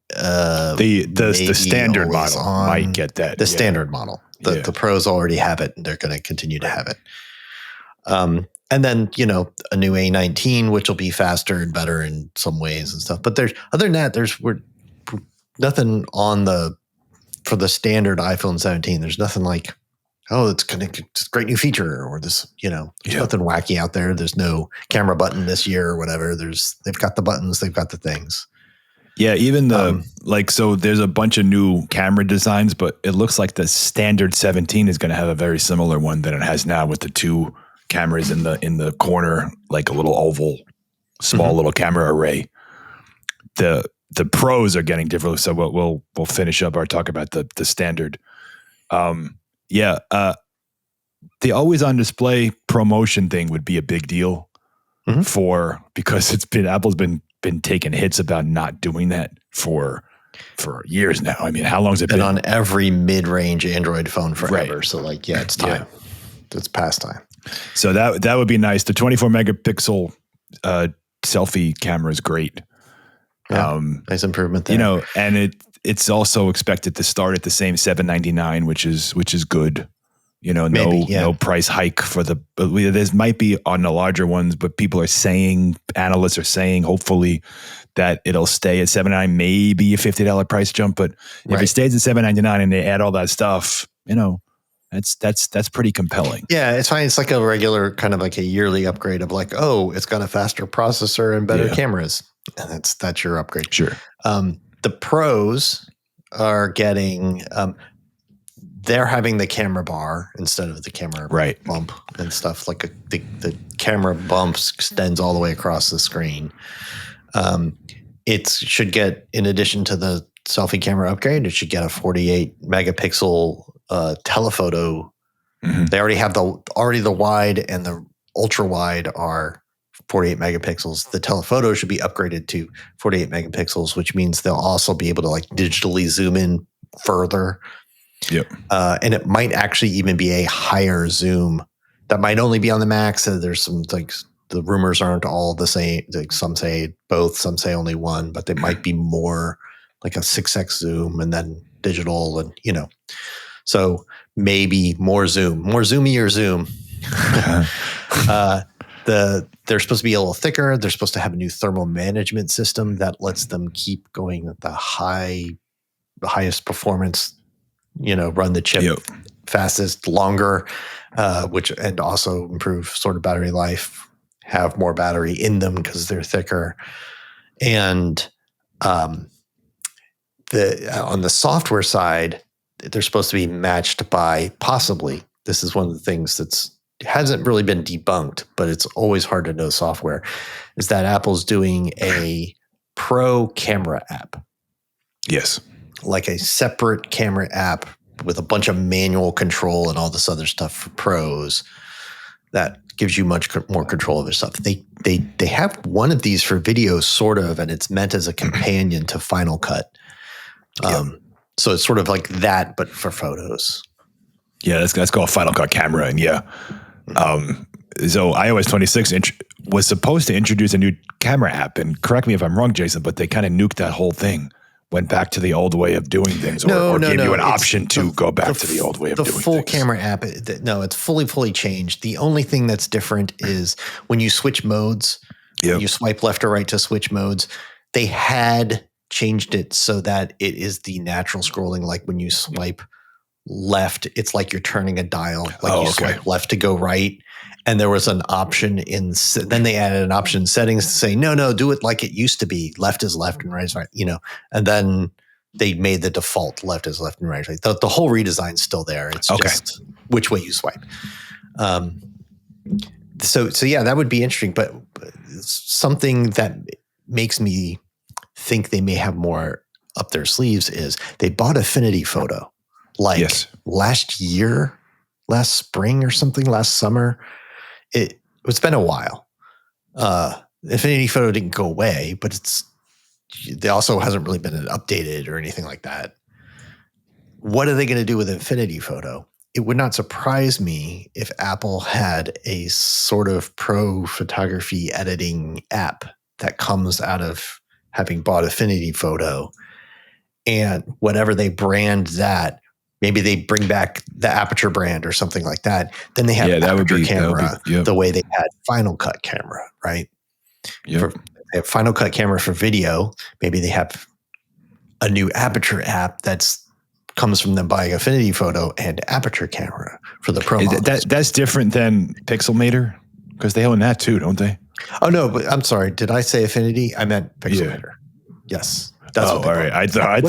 The standard model might get that. The standard model. The Pros already have it, and they're going to continue to have it. And then a new A19, which will be faster and better in some ways and stuff. But other than that, there's nothing for the standard iPhone 17. There's nothing oh, it's a great new feature, or this, there's nothing wacky out there. There's no camera button this year or whatever. They've got the buttons, they've got the things. Yeah, even so there's a bunch of new camera designs, but it looks like the standard 17 is going to have a very similar one that it has now with the two cameras in the corner, like a little oval, small little camera array. The pros are getting different, so we'll finish up our talk about the standard. The always on display promotion thing would be a big deal because Apple's been taking hits about not doing that for years now. I mean, how long has it been on every mid-range Android phone forever? Right. So it's time. It's past time. So that would be nice. The 24 megapixel selfie camera is great. Yeah, nice improvement there. And it's also expected to start at the same $799, which is good. No price hike for there might be on the larger ones, but analysts are saying, hopefully that it'll stay at $799, maybe a $50 price jump. But if it stays at $799 and they add all that stuff, that's pretty compelling. Yeah, it's fine. It's like a regular kind of like a yearly upgrade of like, oh, it's got a faster processor and better cameras. And that's your upgrade. Sure. The pros are getting, they're having the camera bar instead of the camera bump and stuff. Like the camera bump extends all the way across the screen. It should get, in addition to the selfie camera upgrade, it should get a 48 megapixel telephoto. They already have the wide and the ultra wide are 48 megapixels. The telephoto should be upgraded to 48 megapixels, which means they'll also be able to like digitally zoom in further. Yep. And it might actually even be a higher zoom that might only be on the Max. So there's some like the rumors aren't all the same. Like some say both, some say only one, but they might be more like a 6x zoom and then digital and so maybe more zoomier zoom. They're supposed to be a little thicker. They're supposed to have a new thermal management system that lets them keep going at the highest performance, run the chip fastest, longer, and also improve sort of battery life, have more battery in them because they're thicker. And on the software side, they're supposed to be matched by possibly, this is one of the things that's hasn't really been debunked, but it's always hard to know software, is that Apple's doing a pro camera app. Yes. Like a separate camera app with a bunch of manual control and all this other stuff for pros that gives you much more control of their stuff. They have one of these for video, sort of, and it's meant as a companion to Final Cut. So it's sort of like that, but for photos. Yeah, that's called Final Cut Camera, and so iOS 26 was supposed to introduce a new camera app, and correct me if I'm wrong, Jason, but they kind of nuked that whole thing, went back to the old way of doing things, or gave you an option to go back to the old way of doing things. The full camera app, it's fully changed. The only thing that's different is when you switch modes, you swipe left or right to switch modes, they had changed it so that it is the natural scrolling, like when you swipe left, it's like you're turning a dial. Like swipe left to go right. And there was an option then they added an option in settings to say, no, do it like it used to be. Left is left and right is right, and then they made the default left is left and right. The whole redesign's still there. It's just which way you swipe. So that would be interesting, but something that makes me think they may have more up their sleeves is they bought Affinity Photo. Last spring or something, last summer. It's been a while. Affinity Photo didn't go away, but they also hasn't really been updated or anything like that. What are they going to do with Affinity Photo? It would not surprise me if Apple had a sort of pro photography editing app that comes out of having bought Affinity Photo, and whatever they brand that, maybe they bring back the Aperture brand or something like that. Then they have Aperture camera the way they had Final Cut camera, right? They have Final Cut camera for video. Maybe they have a new Aperture app that's comes from them buying Affinity Photo and Aperture camera for the Pro models. That's different than Pixelmator because they own that too, don't they? Oh no, but I'm sorry. Did I say Affinity? I meant Pixelmator. Yeah. Yes. That's all right. I thought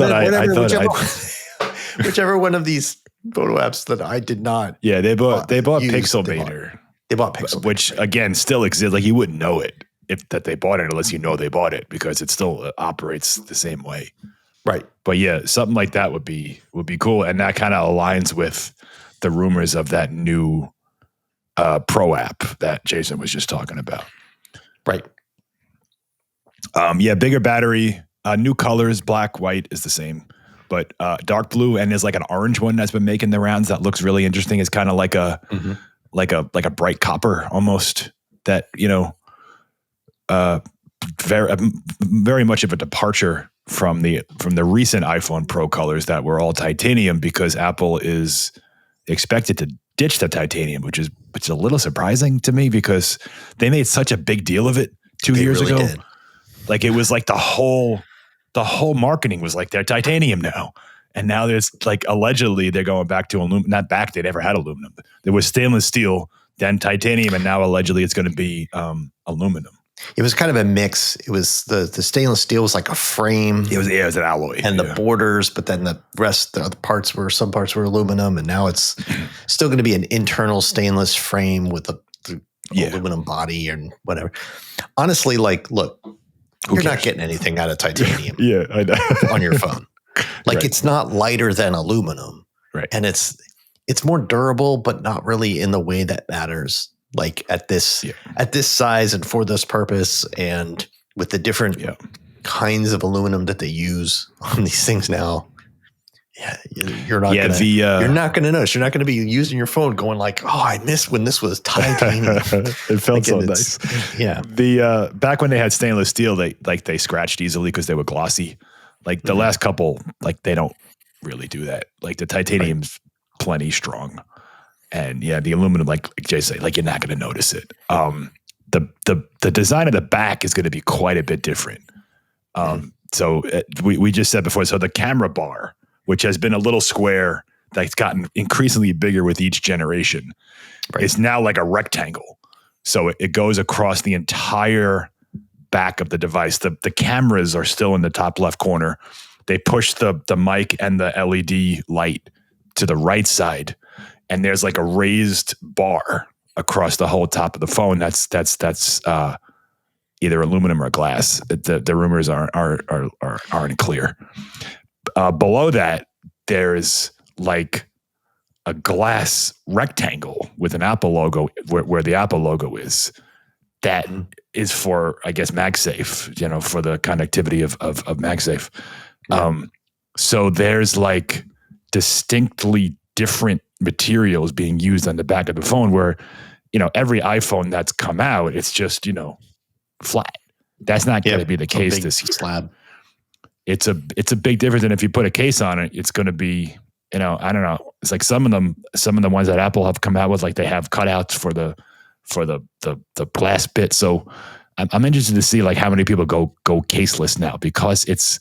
whichever one of these photo apps that I did not. Yeah, they bought Pixelmator. They bought Pixelmator, which again still exists. Like you wouldn't know it that they bought it unless you know they bought it because it still operates the same way. Right. But yeah, something like that would be cool, and that kind of aligns with the rumors of that new Pro app that Jason was just talking about. Right. Yeah, bigger battery, new colors, black, white is the same, but dark blue, and there's like an orange one that's been making the rounds that looks really interesting. It's kind of like a bright copper almost. That very much of a departure from the recent iPhone Pro colors that were all titanium because Apple is expected to ditch the titanium, which is a little surprising to me because they made such a big deal of it 2 years ago. Did. Like it was like the whole marketing was like they're titanium now. And now there's like allegedly they're going back to aluminum. Not back, they never had aluminum. There was stainless steel, then titanium, and now allegedly it's going to be aluminum. It was kind of a mix. It was the stainless steel was like a frame. It was an alloy. And the borders, but then the rest, the other parts some parts were aluminum, and now it's still going to be an internal stainless frame with the aluminum body and whatever. Honestly, like, look, you're not getting anything out of titanium I know. on your phone. Like it's not lighter than aluminum. Right. And it's more durable, but not really in the way that matters. Like at this size and for this purpose, and with the different kinds of aluminum that they use on these things now, you're not gonna notice. You're not gonna be using your phone going like, oh, I missed when this was titanium. It felt so nice. Yeah. The back when they had stainless steel, they scratched easily because they were glossy. Like the last couple, like they don't really do that. Like the titanium's plenty strong. And the aluminum, like Jay said, like you're not going to notice it. The design of the back is going to be quite a bit different. So we just said before, so the camera bar, which has been a little square, that's gotten increasingly bigger with each generation, is now like a rectangle. So it goes across the entire back of the device. The cameras are still in the top left corner. They push the mic and the LED light to the right side. And there's like a raised bar across the whole top of the phone. That's either aluminum or glass. The rumors aren't clear. Below that, there's like a glass rectangle with an Apple logo where the Apple logo is. That is for, I guess, MagSafe. For the connectivity of MagSafe. So there's like distinctly different materials being used on the back of the phone where, every iPhone that's come out, it's just, flat. That's not going to be the case this year. Slab. It's a big difference. And if you put a case on it, it's going to be, I don't know. It's like some of the ones that Apple have come out with, like they have cutouts for the glass bit. So I'm interested to see like how many people go caseless now because it's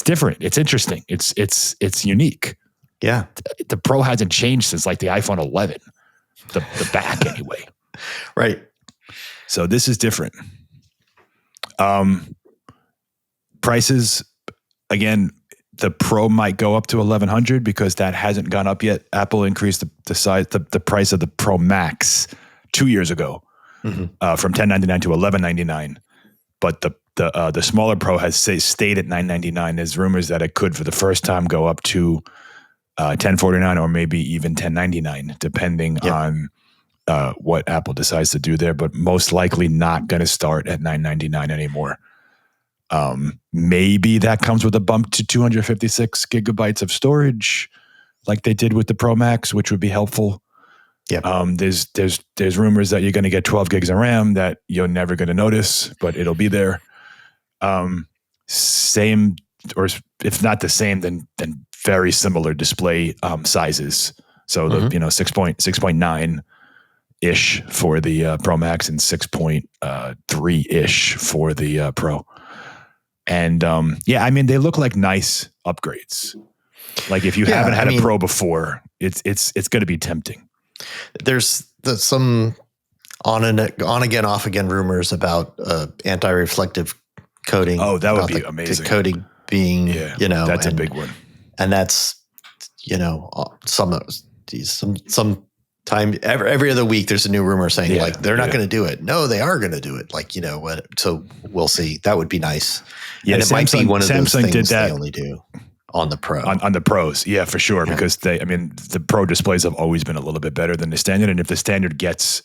different. It's interesting. It's unique. Yeah. The Pro hasn't changed since like the iPhone 11, the back anyway. Right. So this is different. Prices, again, the Pro might go up to $1,100 because that hasn't gone up yet. Apple increased the price of the Pro Max 2 years ago from $1099 to $1199. But the smaller Pro has stayed at $999. There's rumors that it could, for the first time, go up to $1049 or maybe even $1099, depending on what Apple decides to do there. But most likely not going to start at $999 anymore. Maybe that comes with a bump to 256 gigabytes of storage, like they did with the Pro Max, which would be helpful. Yeah. There's rumors that you're going to get 12 gigs of RAM that you're never going to notice, but it'll be there. Same, or if not the same, then very similar display sizes. So the 6.9 ish for the Pro Max and 6.3 ish for the Pro. And I mean, they look like nice upgrades. Like if you haven't had a Pro before, it's going to be tempting. There's some on again, off again rumors about anti-reflective coating. Oh, that would be amazing. The coating being, that's a big one. And that's, some time every other week there's a new rumor saying like they're not going to do it. No, they are going to do it. Like, what? So we'll see. That would be nice. Yeah, and it might be one of those things did that. They only do on the Pro. On the Pros, yeah, for sure. Yeah. Because the Pro displays have always been a little bit better than the standard. And if the standard gets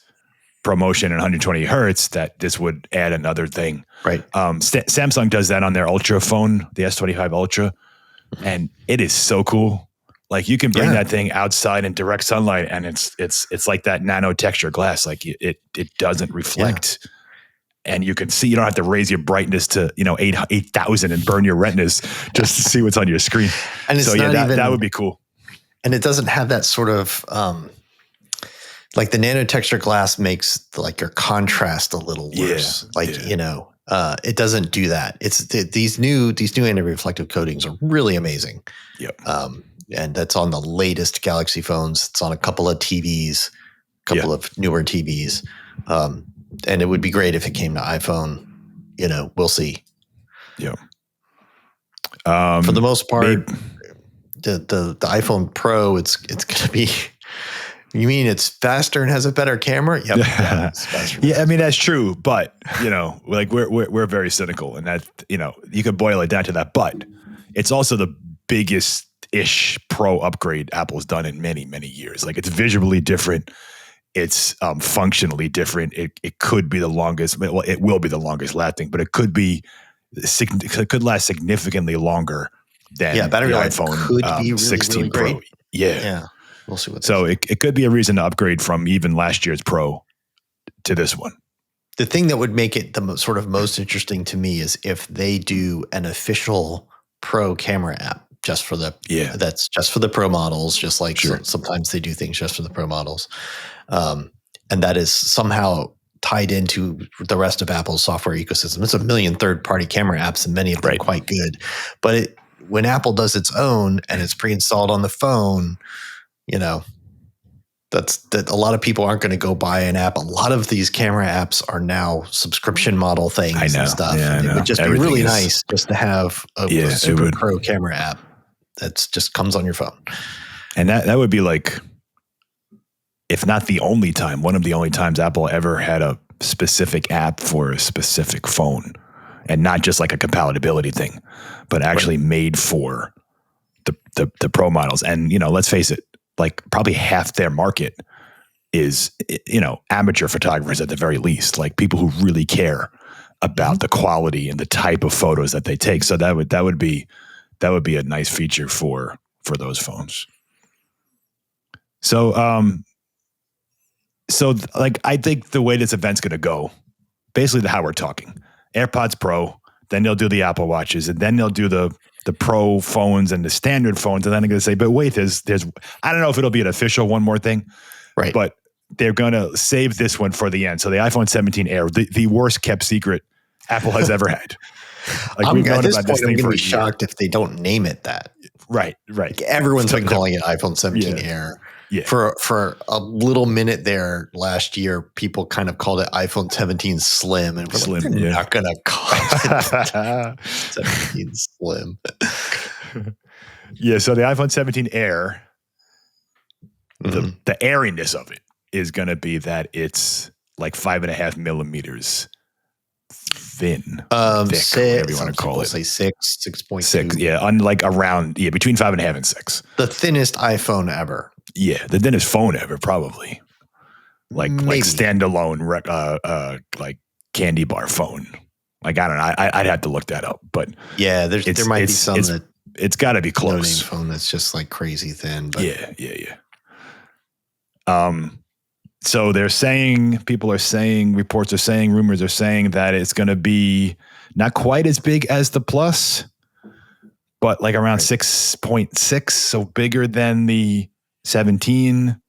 promotion at 120 hertz, that this would add another thing. Right. Samsung does that on their Ultra phone, the S25 Ultra, and it is so cool. Like you can bring that thing outside in direct sunlight, and it's like that nano texture glass. Like it doesn't reflect, and you can see. You don't have to raise your brightness to 8,000 and burn your retinas just to see what's on your screen. And so that would be cool. And it doesn't have that sort of like the nano texture glass makes like your contrast a little worse. It doesn't do that. It's these new anti-reflective coatings are really amazing. Yep. And that's on the latest Galaxy phones. It's on a couple of TVs, of newer TVs. And it would be great if it came to iPhone. We'll see. Yeah. For the most part, the iPhone Pro, it's going to be. You mean it's faster and has a better camera? Yep. It's faster. Yeah, I mean that's true, but like we're very cynical, and that you could boil it down to that. But it's also the biggest-ish Pro upgrade Apple's done in many, many years. Like it's visually different, it's functionally different. It could be the longest. Well, it will be the longest lasting, but it could last significantly longer than battery the life iPhone could be really, 16 really Pro. Great. Yeah. We'll see what. So it could be a reason to upgrade from even last year's Pro to this one. The thing that would make it the sort of most interesting to me is if they do an official Pro camera app just for the that's just for the Pro models, just like sometimes they do things just for the Pro models, and that is somehow tied into the rest of Apple's software ecosystem. It's a million third-party camera apps, and many of them are quite good. But when Apple does its own and it's pre-installed on the phone. That a lot of people aren't going to go buy an app. A lot of these camera apps are now subscription model things and stuff. Yeah, it would just be really nice just to have a super pro camera app that just comes on your phone. And that would be like, if not the only time, one of the only times Apple ever had a specific app for a specific phone, and not just like a compatibility thing, but actually made for the Pro models. And let's face it. Like probably half their market is, amateur photographers at the very least, like people who really care about the quality and the type of photos that they take. So that would be a nice feature for those phones. So, like I think the way this event's going to go, basically how we're talking, AirPods Pro, then they'll do the Apple Watches, and then they'll do the Pro phones and the standard phones, and then I'm going to say, but wait, there's I don't know if it'll be an official one more thing, right? But they're going to save this one for the end. So the iPhone 17 Air, the worst kept secret Apple has ever had. Like we've known about this thing. I'm going to be shocked if they don't name it that. Right. Like everyone's been calling it iPhone 17 Air. Yeah. For a little minute there last year, people kind of called it iPhone 17 Slim, and we're like, they're not going to call it 17 Slim. Yeah, so the iPhone 17 Air, the airiness of it is going to be that it's like 5.5 millimeters thin, thick, whatever you want to call it. Say 6.2. 6, unlike around, between 5.5 and 6. The thinnest iPhone ever. Yeah, the thinnest phone ever, probably. Like standalone, like candy bar phone. Like I don't know, I'd have to look that up, but yeah, there might be some that it's got to be close. No-name phone that's just like crazy thin. But. Yeah. So they're saying, people are saying, reports are saying, rumors are saying that it's going to be not quite as big as the Plus, but like around 6.6, so bigger than the 17,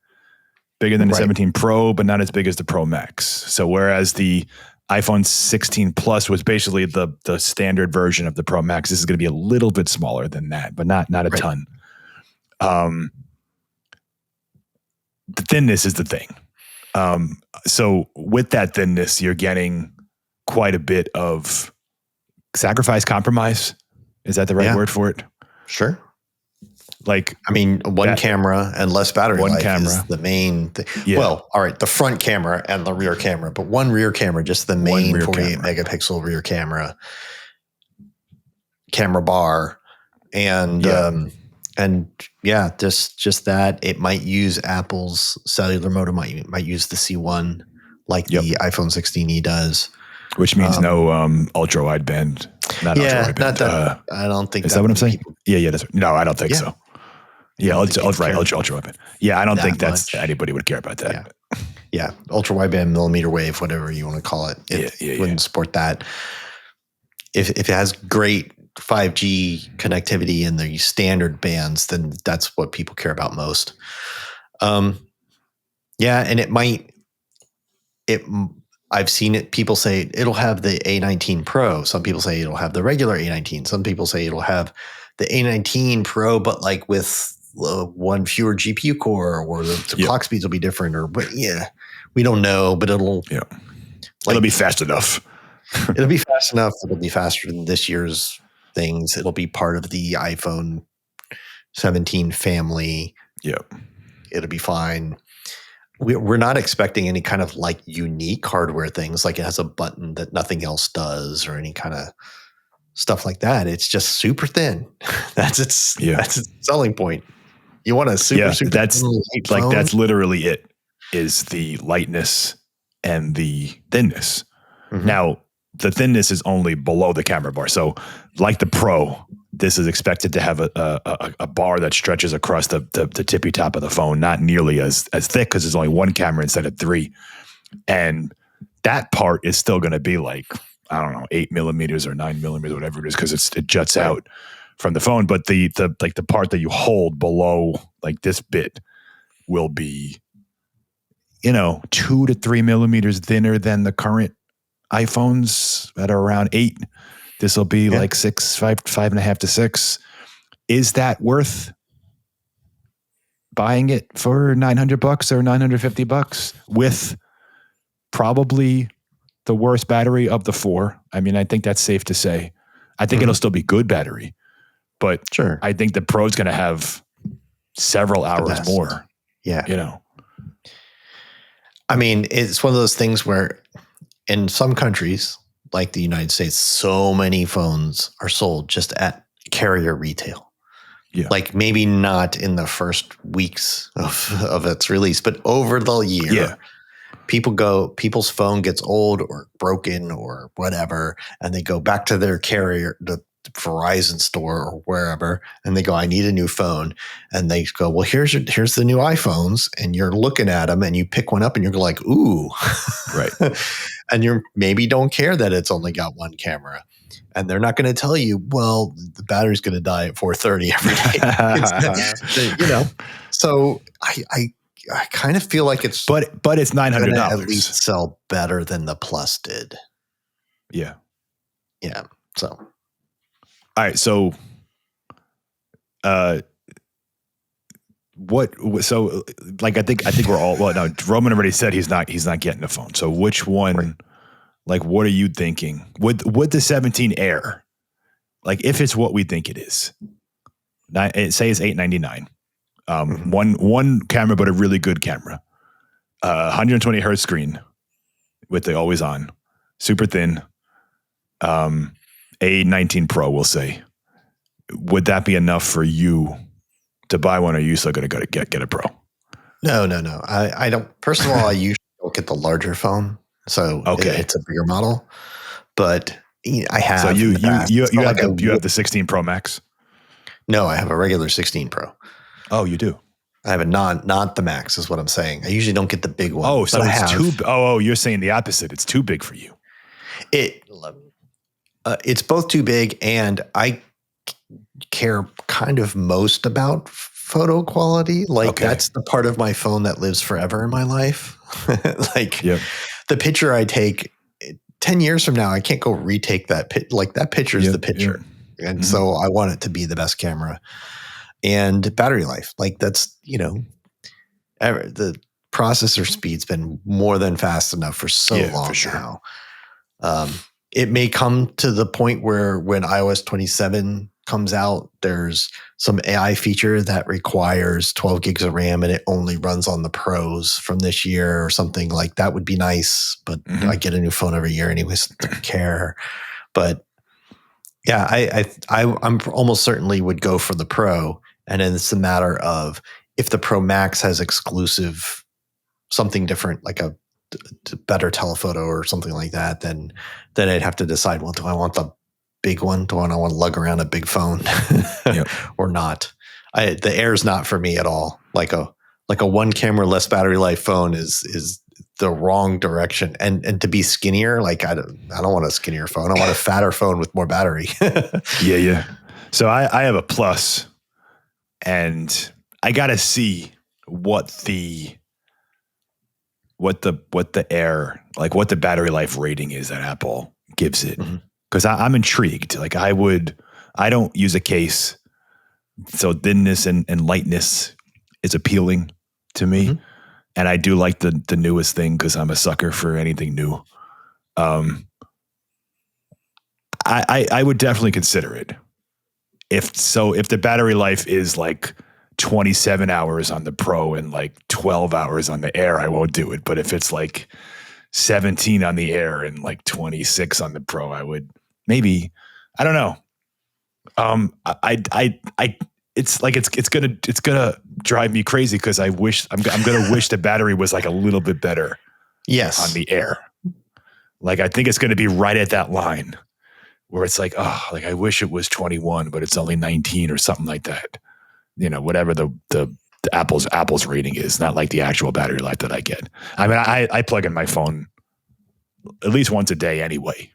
bigger than the 17 Pro, but not as big as the Pro Max. So whereas the iPhone 16 Plus was basically the standard version of the Pro Max, this is going to be a little bit smaller than that, but not a ton. The thinness is the thing. So with that thinness, you're getting quite a bit of sacrifice, compromise. Is that the right word for it? Sure. Like, I mean, one camera and less battery life is the main thing. Yeah. Well, all right, the front camera and the rear camera, but one rear camera, just the main 48 megapixel rear camera bar. And, just that. It might use Apple's cellular modem, might use the C1 like the iPhone 16e does. Which means no ultra wideband. Ultra wideband. Not that. I don't think is that what I'm saying? Yeah. No, I don't think so. Yeah, ultra wideband. Yeah, I don't think that's anybody would care about that. Yeah, ultra wideband, millimeter wave, whatever you want to call it. It wouldn't support that. If it has great 5G connectivity in the standard bands, then that's what people care about most. And it might. I've seen it. People say it'll have the A19 Pro. Some people say it'll have the regular A19. Some people say it'll have the A19 Pro, but like with one fewer GPU core, or the clock speeds will be different. We don't know, but it'll be fast enough. It'll be fast enough. It'll be faster than this year's things. It'll be part of the iPhone 17 family. Yep. It'll be fine. We're not expecting any kind of like unique hardware things, like it has a button that nothing else does or any kind of stuff like that. It's just super thin. That's its selling point. You want a super that's thin like phone? That's literally it, is the lightness and the thinness. Mm-hmm. Now, the thinness is only below the camera bar. So like the Pro, this is expected to have a bar that stretches across the tippy top of the phone, not nearly as thick because there's only one camera instead of three. And that part is still going to be like, I don't know, 8 millimeters or 9 millimeters, whatever it is, because it juts out from the phone. But the part that you hold below like this bit will be, 2 to 3 millimeters thinner than the current iPhones that are around 8. This will be like 5.5 to 6. Is that worth buying it for $900 or $950 with probably the worst battery of the 4? I mean, I think that's safe to say. I think it'll still be good battery, but I think the Pro's going to have several hours more. Yeah. I mean, it's one of those things where in some countries, like the United States, so many phones are sold just at carrier retail. Yeah. Like maybe not in the first weeks of its release, but over the year, people's phone gets old or broken or whatever, and they go back to their carrier, the Verizon store or wherever, and they go, I need a new phone. And they go, well, here's the new iPhones. And you're looking at them and you pick one up and you're like, ooh. Right. And you maybe don't care that it's only got one camera. And they're not going to tell you, well, the battery's going to die at 4:30 every day. So I kind of feel like it's but it's $900 at least sell better than the Plus did. Yeah. Yeah. So all right. So so like I think we're all, well, no, Roman already said he's not getting a phone. So which one, like, what are you thinking? Would the 17 Air, like if it's what we think it is, say it's $899, one camera, but a really good camera, 120 hertz screen with the always on, super thin, A19 Pro, we'll say, would that be enough for you to buy one, or are you still going to go to get a Pro? No. I don't. First of all, I usually don't get the larger phone, so it's a bigger model. But I have. So you have the 16 Pro Max? No, I have a regular 16 Pro. Oh, you do. I have a not the Max, is what I'm saying. I usually don't get the big one. Oh, so it's too. Oh, you're saying the opposite. It's too big for you. It's both too big, and I care kind of most about photo quality. That's the part of my phone that lives forever in my life. The picture I take 10 years from now, I can't go retake that that picture is the picture. And so I want it to be the best camera. and battery life. Like that's, the processor speed's been more than fast enough for so long now. It may come to the point where when iOS 27 comes out, there's some AI feature that requires 12 gigs of RAM and it only runs on the Pros from this year or something. Like that would be nice, but I get a new phone every year anyways, don't care. But yeah, I'm almost certainly would go for the Pro, and then it's a matter of if the Pro Max has exclusive something different, like a better telephoto or something like that, then I'd have to decide, well, do I want the big one? Do I want to lug around a big phone or not? The Air's not for me at all. Like a one camera, less battery life phone is the wrong direction. And to be skinnier, like I don't want a skinnier phone. I want a fatter phone with more battery. Yeah. So I have a Plus, and I got to see what the Air, like what the battery life rating is that Apple gives it. Because I'm intrigued. Like I don't use a case, so thinness and lightness is appealing to me. And I do like the newest thing because I'm a sucker for anything new. I would definitely consider it. If the battery life is like 27 hours on the Pro and like 12 hours on the Air, I won't do it. But if it's like 17 on the Air and like 26 on the Pro, I would maybe. I don't know. It's gonna drive me crazy because I'm gonna wish the battery was like a little bit better. Yes, on the Air. Like I think it's gonna be right at that line where it's like, oh, like I wish it was 21, but it's only 19 or something like that. Whatever the Apple's rating is, not like the actual battery life that I get. I mean, I plug in my phone at least once a day anyway,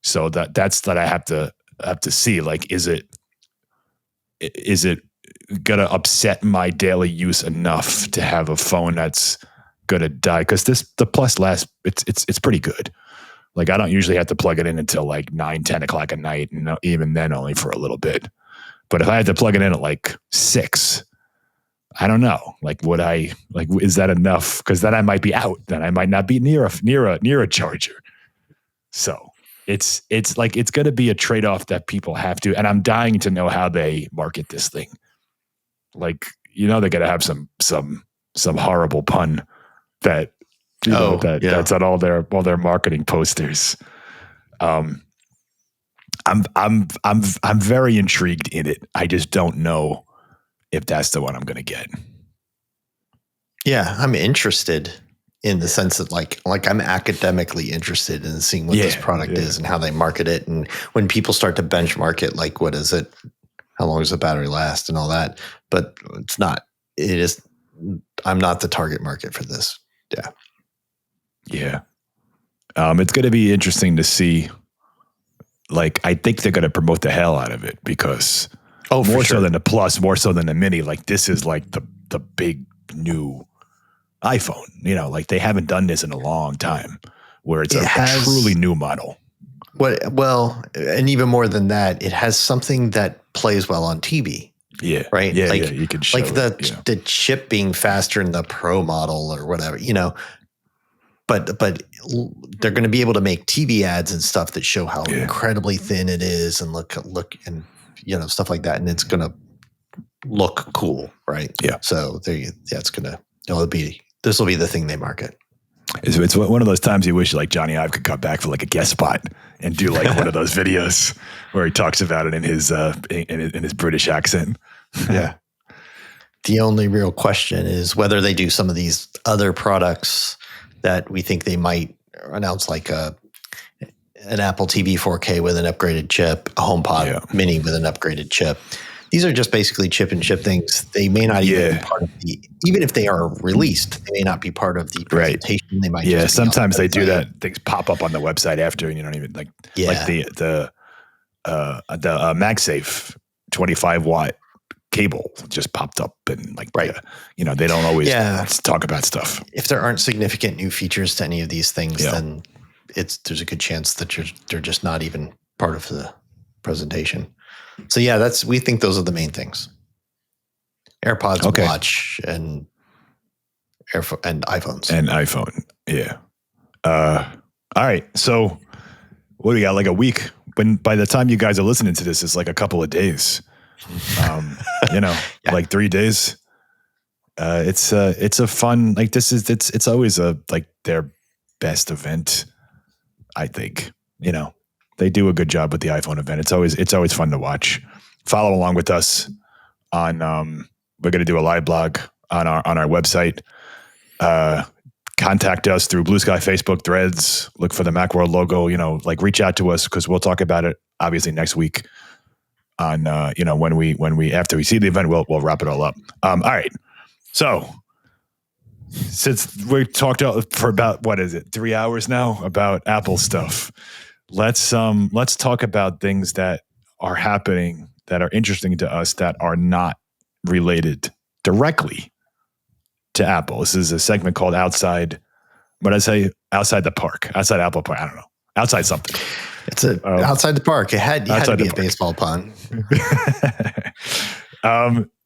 so that's that I have to see. Like, is it gonna upset my daily use enough to have a phone that's gonna die? Because the Plus lasts, it's pretty good. Like I don't usually have to plug it in until like 9-10 o'clock at night, and even then only for a little bit. But if I had to plug it in at like 6, I don't know. Like, is that enough? Because then I might be out. Then I might not be near a charger. So it's like it's going to be a trade-off that people have to. And I'm dying to know how they market this thing. Like, they're going to have some horrible pun that that's on all their marketing posters. I'm very intrigued in it. I just don't know if that's the one I'm going to get. Yeah, I'm interested in the sense that like I'm academically interested in seeing what this product is and how they market it. And when people start to benchmark it, like what is it? How long does the battery last and all that? But it's not. It is. I'm not the target market for this. Yeah. Yeah. It's going to be interesting to see. Like, I think they're going to promote the hell out of it because more so than the Plus, more so than the Mini. Like, this is like the big new iPhone. Like they haven't done this in a long time where it's a truly new model. Well, and even more than that, it has something that plays well on TV. Yeah. Right. Yeah. You can show the chip being faster in the Pro model or whatever, But they're going to be able to make TV ads and stuff that show how incredibly thin it is and look and stuff like that, and it's going to look cool, right? Yeah. So this will be the thing they market. It's one of those times you wish like Johnny Ive could come back for like a guest spot and do like one of those videos where he talks about it in his British accent. Yeah. The only real question is whether they do some of these other products that we think they might announce, like an Apple TV 4K with an upgraded chip, a HomePod Mini with an upgraded chip. These are just basically chip-and-chip things. They may not even be part of even if they are released, they may not be part of the presentation. Right. They might just sometimes they do that. Things pop up on the website after, and you don't even like the MagSafe 25-watt cable just popped up, and like they don't always talk about stuff. If there aren't significant new features to any of these things, then there's a good chance that they're just not even part of the presentation. So we think those are the main things. AirPods Watch and iPhones. And iPhone, yeah. All right, so what do we got? Like a week. By the time you guys are listening to this, it's like a couple of days. Like 3 days. It's a fun, like it's always their best event. I think, they do a good job with the iPhone event. It's always fun to watch. Follow along with us on, we're going to do a live blog on our website. Contact us through Blue Sky, Facebook, Threads, look for the Macworld logo, reach out to us because we'll talk about it obviously next week on, when we, after we see the event, we'll wrap it all up. All right. So since we talked for about, 3 hours now about Apple stuff, let's talk about things that are happening that are interesting to us that are not related directly to Apple. This is a segment called Outside. What did I say? Outside the park. Outside Apple Park. I don't know. Outside something. It's outside the park. It had to be a baseball pun.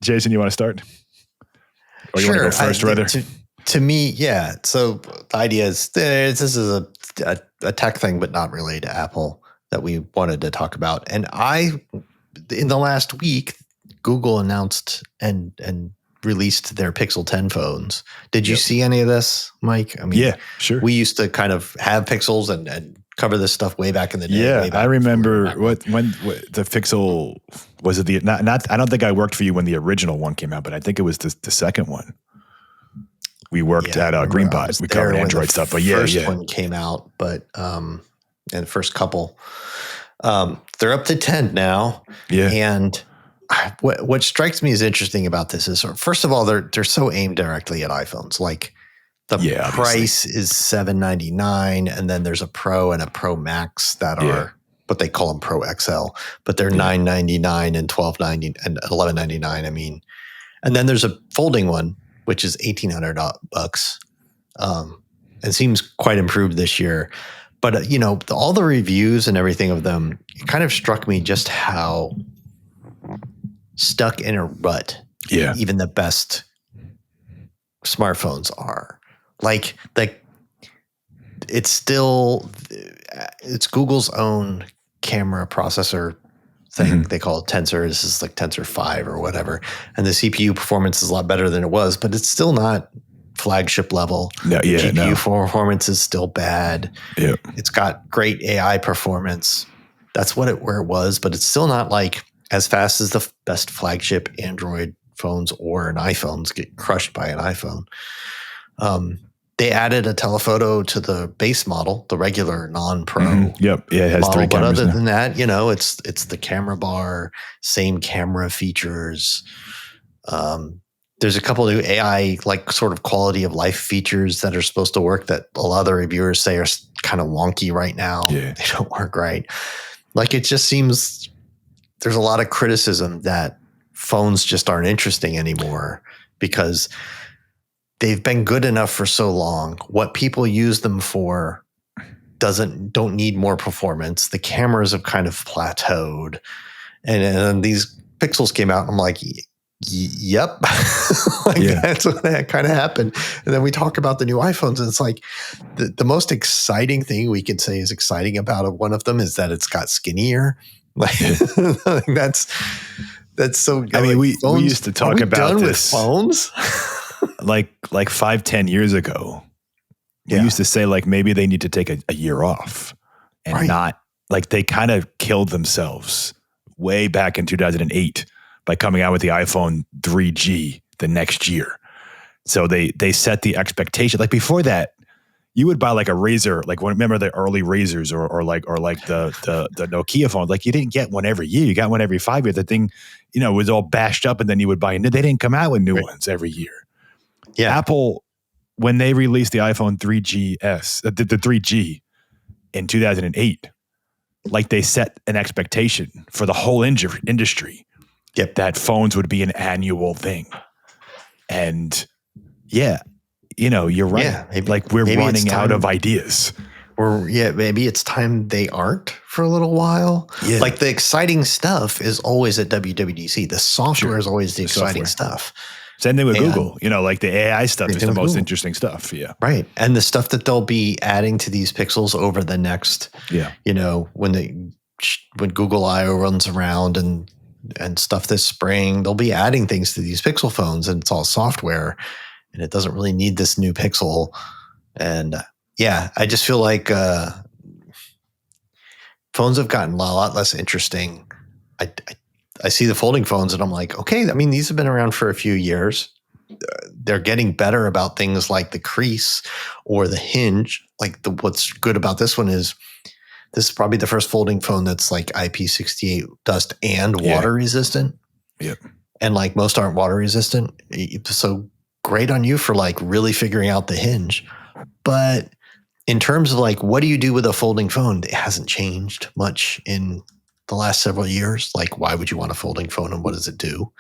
Jason, you want to start? Or you want to go first, rather? To me, yeah. So the idea is this is a tech thing, but not related to Apple that we wanted to talk about. And in the last week, Google announced and released their Pixel 10 phones. Did you see any of this, Mike? I mean, yeah, sure. We used to kind of have Pixels and cover this stuff way back in the day. Yeah, I remember when the Pixel was it not. I don't think I worked for you when the original one came out, but I think it was the second one. We worked at Greenbot. We covered Android stuff, but first one came out, but and the first couple, they're up to 10 now. Yeah, and what strikes me as interesting about this is, first of all, they're so aimed directly at iPhones. Like the price is $799, and then there's a Pro and a Pro Max that are what they call them Pro XL, but they're $999 and $1290 and $1199. I mean, and then there's a folding one which is $1,800, and seems quite improved this year. But all the reviews and everything of them, it kind of struck me just how stuck in a rut. Yeah, even the best smartphones are. Like it's Google's own camera processor thing. Mm-hmm. They call it Tensor. This is like Tensor 5 or whatever. And the CPU performance is a lot better than it was, but it's still not flagship level. GPU performance is still bad. Yeah. It's got great AI performance. That's where it was, but it's still not like as fast as the best flagship Android phones or an iPhones get crushed by an iPhone. They added a telephoto to the base model, the regular non-Pro. Mm-hmm. Yep. Yeah, it has model, 3 cameras. But other than that, it's the camera bar, same camera features. There's a couple new AI, like sort of quality of life features that are supposed to work that a lot of the reviewers say are kind of wonky right now. Yeah. They don't work right. Like it just seems there's a lot of criticism that phones just aren't interesting anymore because they've been good enough for so long. What people use them for don't need more performance. The cameras have kind of plateaued. And these Pixels came out and I'm like, yep. That's what that kind of happened. And then we talk about the new iPhones and it's like the most exciting thing we could say is exciting about one of them is that it's got skinnier. Like that's so. I mean, we used to talk about this with phones. like 5-10 years ago, we used to say like maybe they need to take a year off and not like they kind of killed themselves way back in 2008 by coming out with the iPhone 3G the next year. So they set the expectation. Like before that, you would buy like a Razr, like remember the early Razrs or like the Nokia phone. Like you didn't get one every year. You got one every 5 years. The thing, was all bashed up and then you would buy new. They didn't come out with new ones every year. Yeah. Apple, when they released the iPhone 3GS, the 3G in 2008, like they set an expectation for the whole industry that phones would be an annual thing. And you're right. Yeah, like we're running out of ideas. Or maybe it's time they aren't for a little while. Yeah. Like the exciting stuff is always at WWDC. The software is always the exciting stuff. Same thing with Google. Like the AI stuff is the most interesting stuff. Yeah. Right. And the stuff that they'll be adding to these Pixels over the next, when Google I/O runs around and stuff this spring, they'll be adding things to these Pixel phones, and it's all software, and it doesn't really need this new Pixel. And I just feel like phones have gotten a lot less interesting. I see the folding phones and I'm like, okay, I mean, these have been around for a few years. They're getting better about things like the crease or the hinge. Like what's good about this one is this is probably the first folding phone that's like IP68 dust and water resistant. Yep. And like most aren't water resistant. So great on you for like really figuring out the hinge. But in terms of like, what do you do with a folding phone? It hasn't changed much in the last several years. Like, why would you want a folding phone and what does it do?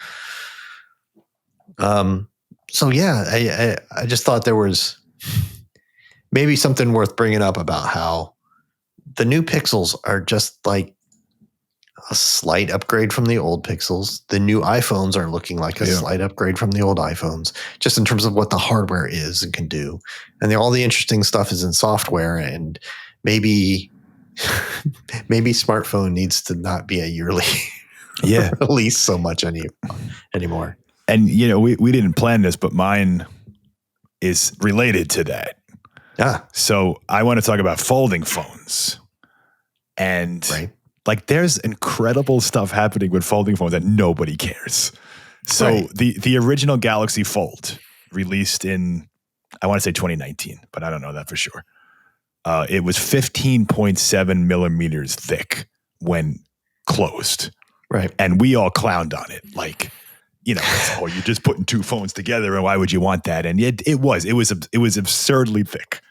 I just thought there was maybe something worth bringing up about how the new Pixels are just like a slight upgrade from the old Pixels. The new iPhones are looking like a slight upgrade from the old iPhones, just in terms of what the hardware is and can do. And all the interesting stuff is in software, and maybe smartphone needs to not be a yearly release so much anymore. And, we didn't plan this, but mine is related to that. Yeah. So I want to talk about folding phones. And like there's incredible stuff happening with folding phones that nobody cares. So the original Galaxy Fold released in, I want to say 2019, but I don't know that for sure. It was 15.7 millimeters thick when closed. Right. And we all clowned on it. Like, you're just putting two phones together, and why would you want that? And it was absurdly thick.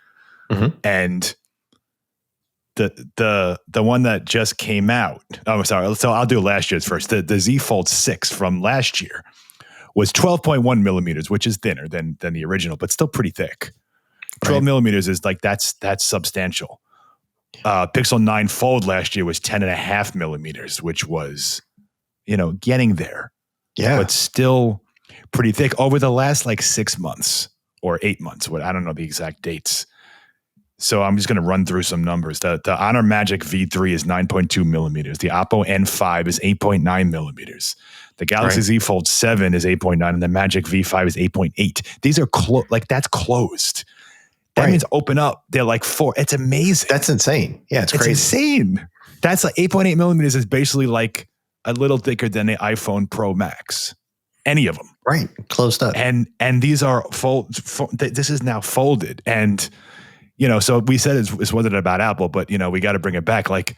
Mm-hmm. And the one that just came out, sorry, so I'll do last year's first. The Z Fold 6 from last year was 12.1 millimeters, which is thinner than the original, but still pretty thick. 12 millimeters is like, that's substantial. Pixel 9 Fold last year was 10.5 millimeters, which was, getting there. Yeah. But still pretty thick over the last like 6 months or 8 months. I don't know the exact dates. So I'm just going to run through some numbers. The Honor Magic V3 is 9.2 millimeters. The Oppo N5 is 8.9 millimeters. The Galaxy Z Fold 7 is 8.9, and the Magic V5 is 8.8. These are that's closed. That means open up. They're like 4. It's amazing. That's insane. Yeah, it's crazy. Insane. That's like 8.8 millimeters is basically like a little thicker than the iPhone Pro Max. Any of them. Right. Closed up. And these are this is now folded. And, so we said it wasn't about Apple, but, we got to bring it back. Like,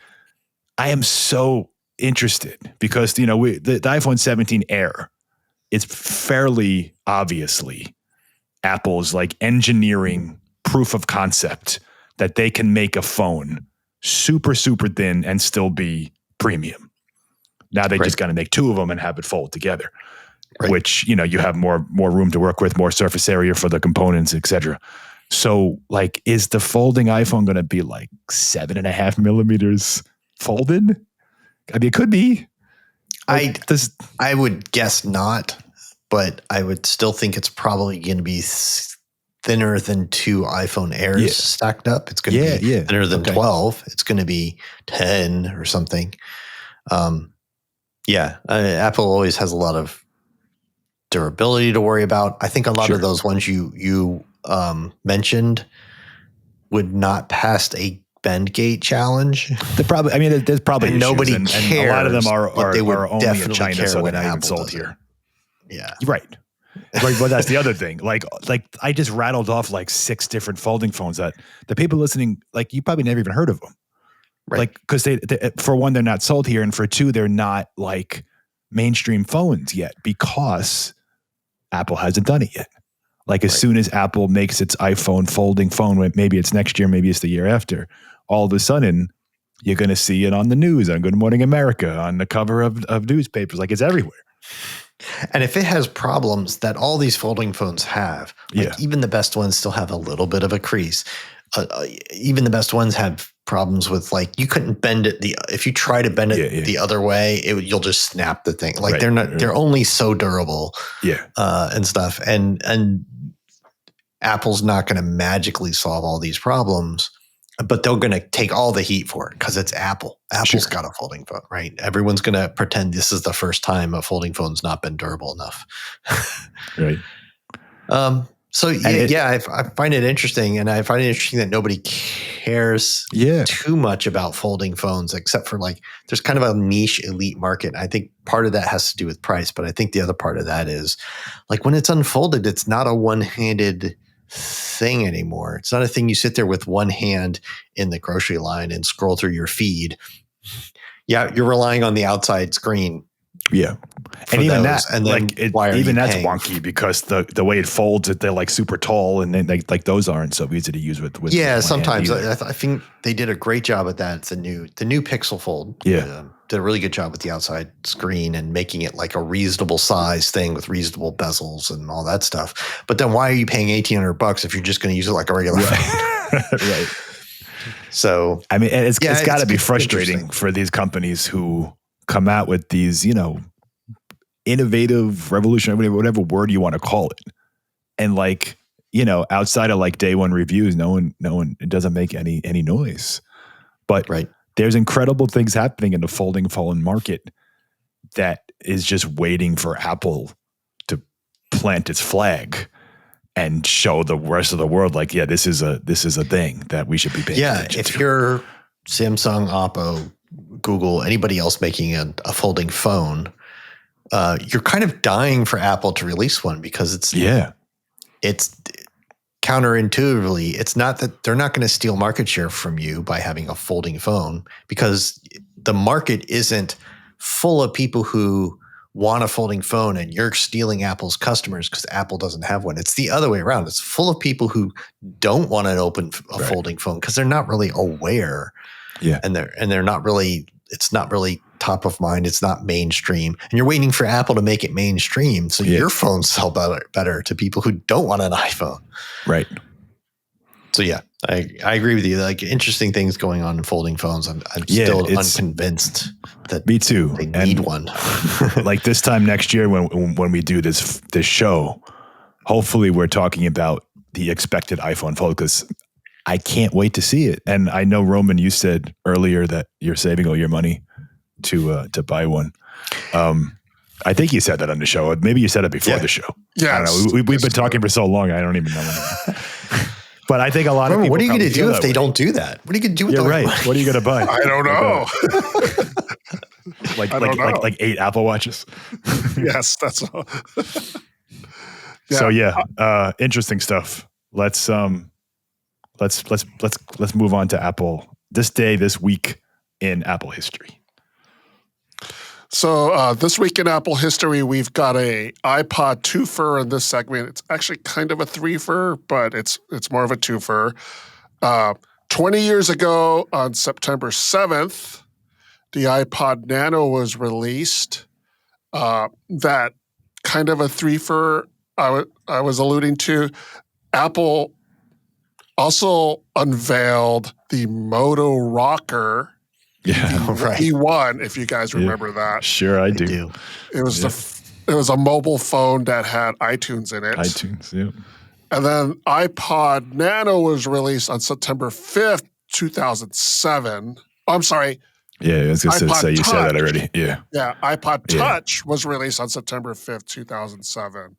I am so interested because, the iPhone 17 Air is fairly obviously Apple's like engineering proof of concept that they can make a phone super, super thin and still be premium. Now they just got to make two of them and have it fold together, which, you have more room to work with, more surface area for the components, etc. So like, is the folding iPhone going to be like 7.5 millimeters folded? I mean, it could be. I would guess not, but I would still think it's probably going to be thinner than 2 iPhone Airs stacked up. It's going to be thinner than 12. It's going to be 10 or something. Apple always has a lot of durability to worry about. I think a lot of those ones you mentioned would not pass a bend gate challenge. There's probably and nobody and cares. And a lot of them are only in China, so they're not even sold here. Yeah, right. But that's the other thing. Like I just rattled off like 6 different folding phones that the people listening, like, you probably never even heard of them. Right. Like, because they, for one, they're not sold here, and for two, they're not like mainstream phones yet because Apple hasn't done it yet. Like, as soon as Apple makes its iPhone folding phone, maybe it's next year, maybe it's the year after, all of a sudden you're going to see it on the news, on Good Morning America, on the cover of newspapers. Like, it's everywhere. And if it has problems that all these folding phones have, like even the best ones still have a little bit of a crease, even the best ones have problems with like you couldn't bend it if you try to bend it the other way, you'll just snap the thing. Like they're only so durable. And stuff. And Apple's not going to magically solve all these problems, but they're going to take all the heat for it because it's Apple. Apple's got a folding phone, right? Everyone's going to pretend this is the first time a folding phone's not been durable enough. Right. So I find it interesting, and I find it interesting that nobody cares too much about folding phones, except for like there's kind of a niche elite market. I think part of that has to do with price, but I think the other part of that is like when it's unfolded, it's not a one-handed thing anymore. It's not a thing you sit there with one hand in the grocery line and scroll through your feed. Yeah, you're relying on the outside screen. Yeah. And even those. that, and like even that's wonky because the way it folds, they're like super tall, and then like those aren't so easy to use with sometimes I think they did a great job at that. It's the new Pixel Fold. Did a really good job with the outside screen and making it like a reasonable size thing with reasonable bezels and all that stuff. But then why are you paying $1,800 if you're just going to use it like a regular phone? Right. So I mean, it's got to be frustrating for these companies who come out with these, innovative, revolutionary, whatever word you want to call it. And like, outside of like day one reviews, no one, it doesn't make any noise. But there's incredible things happening in the folding phone market that is just waiting for Apple to plant its flag and show the rest of the world like, this is a thing that we should be paying attention to. If you're Samsung, Oppo, Google, anybody else making a folding phone, you're kind of dying for Apple to release one because it's counterintuitively, it's not that they're not going to steal market share from you by having a folding phone because the market isn't full of people who want a folding phone and you're stealing Apple's customers because Apple doesn't have one. It's the other way around. It's full of people who don't want a folding phone because they're not really aware. Yeah. And they're not really, it's not really top of mind. It's not mainstream. And you're waiting for Apple to make it mainstream. So your phones sell better to people who don't want an iPhone. Right. So I agree with you. Like interesting things going on in folding phones. I'm still unconvinced that me too. They need one. Like this time next year when we do this show, hopefully we're talking about the expected iPhone Fold because I can't wait to see it. And I know, Roman, you said earlier that you're saving all your money to buy one. I think you said that on the show. Maybe you said it before the show. Yeah. I don't know. We've been talking for so long. I don't even know. But I think a lot of people. What are you going to do if they don't do that? What are you going to do with You're right. What are you going to buy? I don't know. like 8 Apple Watches. Yes, that's all. So interesting stuff. Let's move on to Apple. This week in Apple history. So this week in Apple history, we've got a iPod twofer in this segment. It's actually kind of a threefer, but it's more of a twofer. 20 years ago, on September 7th, the iPod Nano was released. That kind of a threefer I was alluding to. Apple also unveiled the Moto Rocker. Yeah, right. E1, if you guys remember that. Sure, I do. It was it was a mobile phone that had iTunes in it. iTunes, yeah. And then iPod Nano was released on September 5th, 2007. I'm sorry. Yeah, I was going to say you said that already. Yeah. Yeah, iPod Touch was released on September 5th, 2007.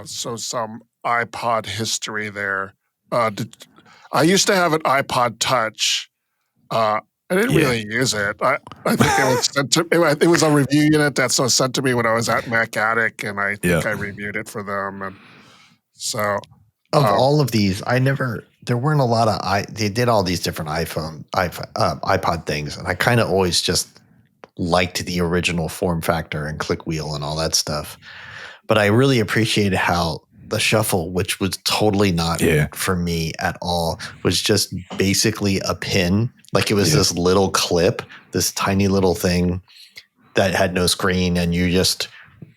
So some iPod history there. I used to have an iPod Touch. I didn't really use it. I think it was sent to, it was a review unit that was sent to me when I was at Mac Attic, and I think I reviewed it for them. And so, of all of these, there weren't a lot of they did all these different iPod things, and I kind of always just liked the original form factor and click wheel and all that stuff. But I really appreciated how the Shuffle, which was totally not for me at all, was just basically a pin. Like it was this little clip, this tiny little thing that had no screen, and you just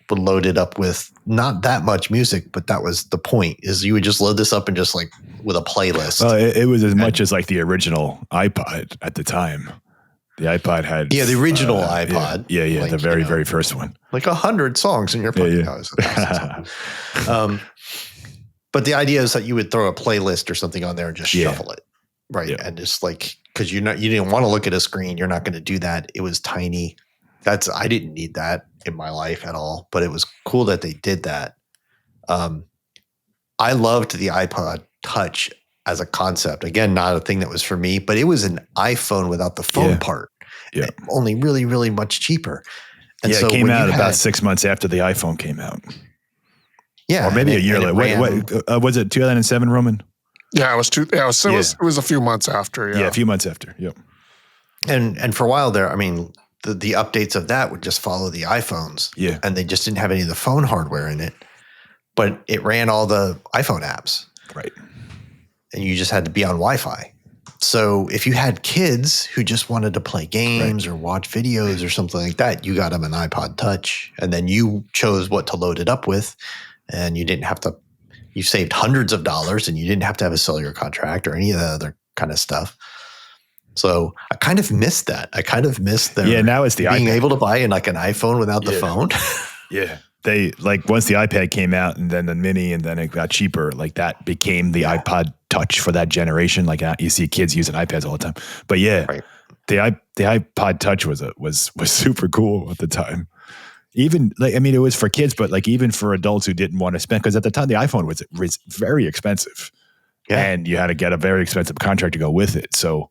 would load it up with not that much music, but that was the point, is you would just load this up and just like with a playlist. Well, it was as much as like the original iPod at the time. The iPod had the original iPod. Yeah, like, the very first one. Like 100 songs in your pocket. But the idea is that you would throw a playlist or something on there and just shuffle it, right? Yeah. And just like, because you didn't want to look at a screen, you're not going to do that. It was tiny. I didn't need that in my life at all, but it was cool that they did that. I loved the iPod Touch as a concept. Again, not a thing that was for me, but it was an iPhone without the phone part. Yeah. Only really, really much cheaper. And so it came out about 6 months after the iPhone came out. Yeah. Or maybe a year later. What was it 2007, Roman? Yeah, it was it was a few months after. Yeah, a few months after. Yep. And for a while there, I mean, the updates of that would just follow the iPhones. Yeah. And they just didn't have any of the phone hardware in it. But it ran all the iPhone apps. Right. And you just had to be on Wi-Fi. So if you had kids who just wanted to play games or watch videos or something like that, you got them an iPod Touch. And then you chose what to load it up with. And you didn't have to, you saved hundreds of dollars and you didn't have to have a cellular contract or any of the other kind of stuff. So I kind of missed that. I kind of missed now it's the being iPad. Able to buy like an iPhone without the phone. Yeah. They like once the iPad came out and then the mini and then it got cheaper, like that became the iPod Touch for that generation. Like you see kids using iPads all the time. But the iPod Touch was super cool at the time. Even like, I mean, it was for kids, but like even for adults who didn't want to spend, because at the time the iPhone was very expensive and you had to get a very expensive contract to go with it. So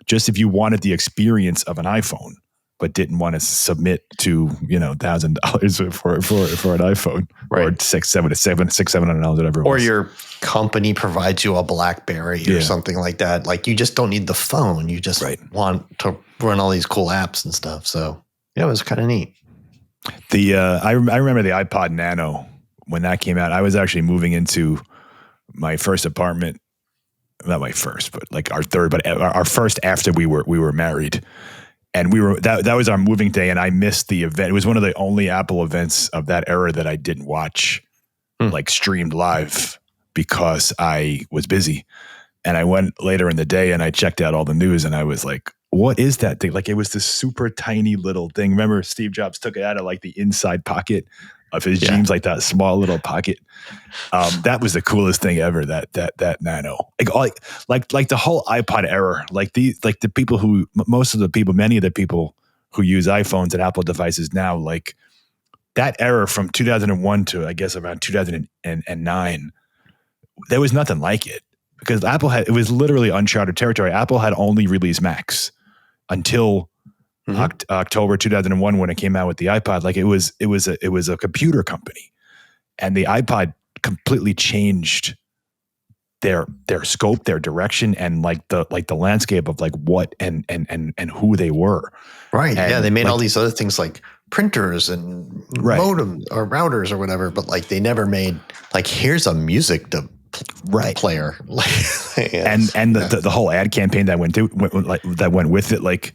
just if you wanted the experience of an iPhone, but didn't want to submit to, $1,000 for an iPhone or $700, whatever it was. Or your company provides you a BlackBerry or something like that. Like you just don't need the phone. You just want to run all these cool apps and stuff. So yeah, it was kind of neat. I remember the iPod Nano when that came out. I was actually moving into my first apartment, not my first, but like our third, but our first after we were married. And that was our moving day, and I missed the event. It was one of the only Apple events of that era that I didn't watch, like streamed live, because I was busy. And I went later in the day and I checked out all the news, and I was like, what is that thing? Like it was this super tiny little thing. Remember Steve Jobs took it out of like the inside pocket of his jeans, like that small little pocket. That was the coolest thing ever. That Nano, like the whole iPod era, many of the people who use iPhones and Apple devices now, like that era from 2001 to I guess around 2009, there was nothing like it, because it was literally uncharted territory. Apple had only released Macs until October 2001 when it came out with the iPod. Like it was a computer company, and the iPod completely changed their scope, their direction, and like the landscape of like what and who they were. Right. And they made all these other things like printers and modem or routers or whatever, but like they never made like, here's a music player. and the whole ad campaign that went with it, like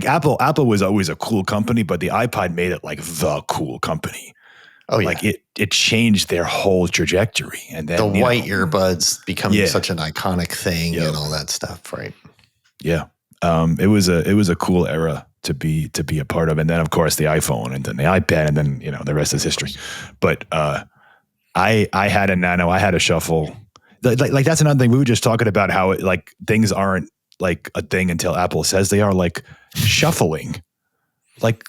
Apple was always a cool company, but the iPod made it like the cool company. Like it changed their whole trajectory. And then the white earbuds becoming such an iconic thing and all that stuff, right? Yeah. It was a cool era to be a part of. And then of course the iPhone, and then the iPad, and then the rest is history. But I had a Nano, I had a Shuffle. Like that's another thing. We were just talking about how like things aren't like a thing until Apple says they are. Like shuffling, like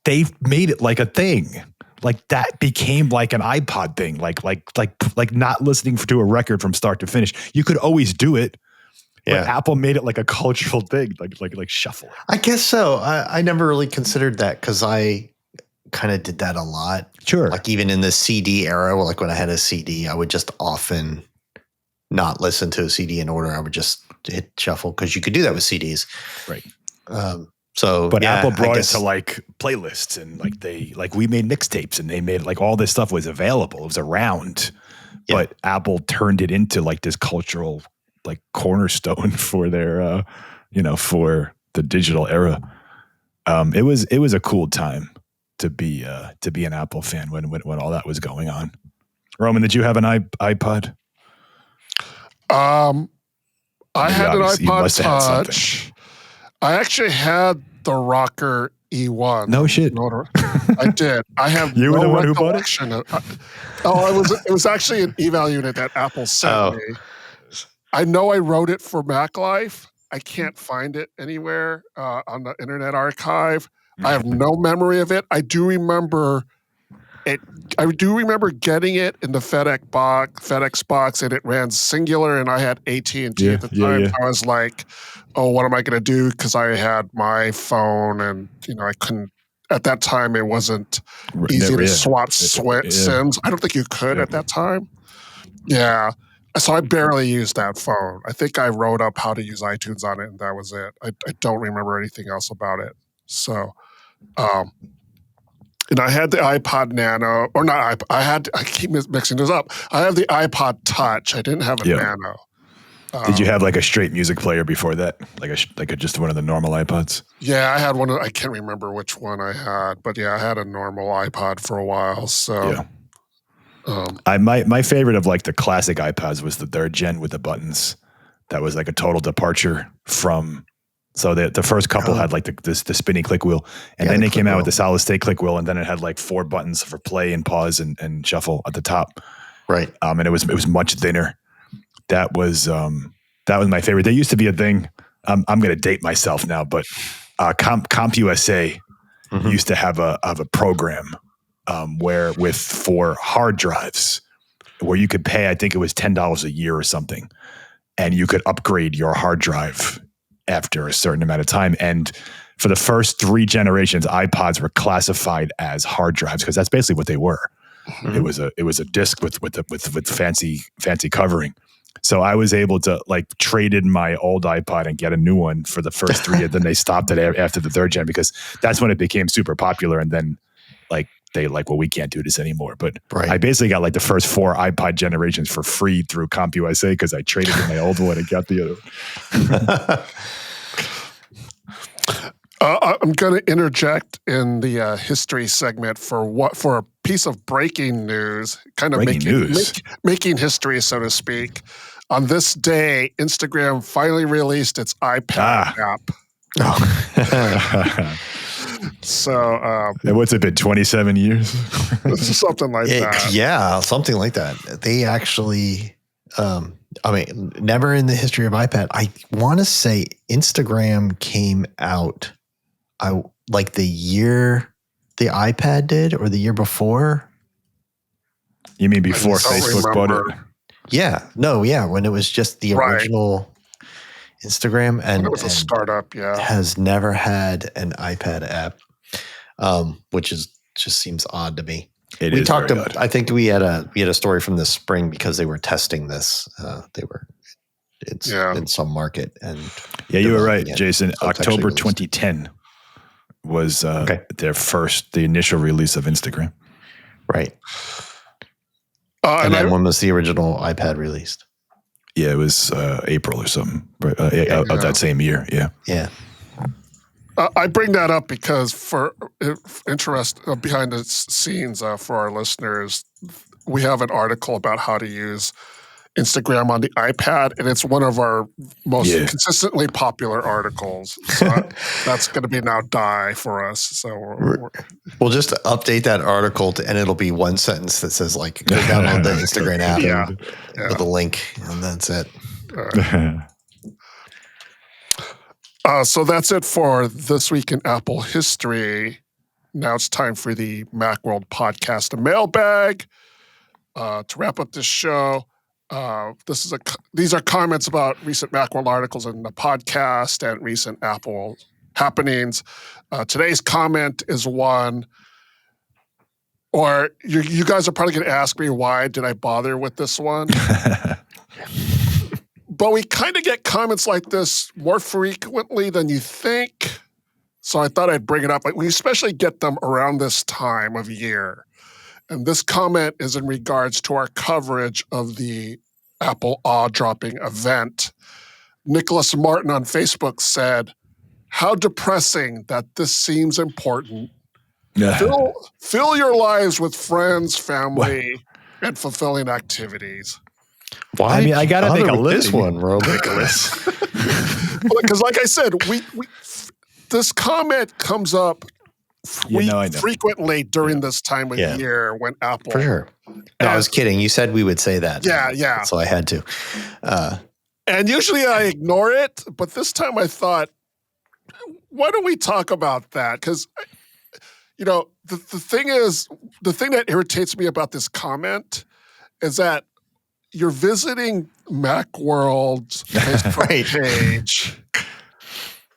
they've made it like a thing. Like that became like an iPod thing. Like not listening to a record from start to finish. You could always do it. But Apple made it like a cultural thing, like shuffle. I guess so. I never really considered that, because I kind of did that a lot. Sure. Like even in the CD era, like when I had a CD, I would just often not listen to a CD in order. I would just hit shuffle, because you could do that with CDs. Right. But Apple brought it to like playlists, and like we made mixtapes, and they made like all this stuff was available. It was around, but Apple turned it into like this cultural like cornerstone for their, for the digital era. It was a cool time to be an Apple fan when all that was going on. Roman, did you have an iPod? I had an iPod Touch. I actually had the Rocker E1. No shit. I did. I have you no were the one who bought it? It was actually an eval unit that Apple sent me. I know I wrote it for Mac Life. I can't find it anywhere on the Internet Archive. I have no memory of it. I do remember it. I do remember getting it in the FedEx box, and it ran Singular, and I had AT&T at the time. Yeah. I was like, "Oh, what am I going to do?" Because I had my phone, and I couldn't. At that time, it wasn't easy to swap SIMs. I don't think you could at that time. Yeah. So I barely used that phone. I think I wrote up how to use iTunes on it, and that was it. I don't remember anything else about it. So, and I had the iPod Nano, or not iPod. I keep mixing those up. I have the iPod Touch. I didn't have a Nano. Did you have like a straight music player before that? Like just one of the normal iPods? Yeah, I had one. I can't remember which one I had, but yeah, I had a normal iPod for a while. So, my favorite of like the classic iPods was the 3rd gen with the buttons. That was like a total departure from. So the first couple had like the spinny click wheel, and then they came out with the solid state click wheel, and then it had like 4 buttons for play and pause and shuffle at the top. Right. And it was much thinner. That was my favorite. There used to be a thing. I'm going to date myself now, but CompUSA used to have a program for hard drives where you could pay. I think it was $10 a year or something, and you could upgrade your hard drive after a certain amount of time. And for the first 3 generations, iPods were classified as hard drives because that's basically what they were. Mm-hmm. It was a disc with fancy covering. So I was able to like trade in my old iPod and get a new one for the first 3, and then they stopped it after the 3rd gen because that's when it became super popular. And then well, we can't do this anymore. But I basically got like the first 4 iPod generations for free through CompUSA because I traded in my old one and got the other one. I'm going to interject in the history segment for a piece of breaking news, kind of making history, so to speak. On this day, Instagram finally released its iPad app. Oh. So, and what's it been, 27 years? Something like that. Yeah, something like that. They actually, never in the history of iPad. I want to say Instagram came out, like the year the iPad did, or the year before. You mean before Facebook bought it? Yeah. No, yeah. When it was just the original Instagram, and it was a startup, has never had an iPad app, which just seems odd to me. We talked about. I think we had a story from this spring because they were testing this. In some market, and you were right, Jason. October 2010 was the initial release of Instagram. Right. And then when was the original iPad released? Yeah, it was April or something of that same year. Yeah. Yeah. I bring that up because for interest behind the scenes for our listeners, we have an article about how to use Instagram on the iPad, and it's one of our most consistently popular articles. So that's going to be now die for us. So we'll just update that article, and it'll be one sentence that says like, go download the Instagram app with a link, and that's it. So that's it for This Week in Apple History. Now it's time for the Macworld Podcast Mailbag. To wrap up this show, these are comments about recent Macworld articles in the podcast and recent Apple happenings. Today's comment is one, or you guys are probably going to ask me, why did I bother with this one? But we kind of get comments like this more frequently than you think. So I thought I'd bring it up. We especially get them around this time of year. And this comment is in regards to our coverage of the Apple awe-dropping event. Nicholas Martin on Facebook said, "How depressing that this seems important. Fill your lives with friends, family, and fulfilling activities. Why? I mean, I gotta make a list. This one, Nicholas. Because, like I said, this comment comes up frequently during this time of year when Apple. For sure. No, I was kidding. You said we would say that. Yeah. So I had to. And usually I ignore it, but this time I thought, why don't we talk about that? Because, the thing that irritates me about this comment is that you're visiting Macworld's Facebook page.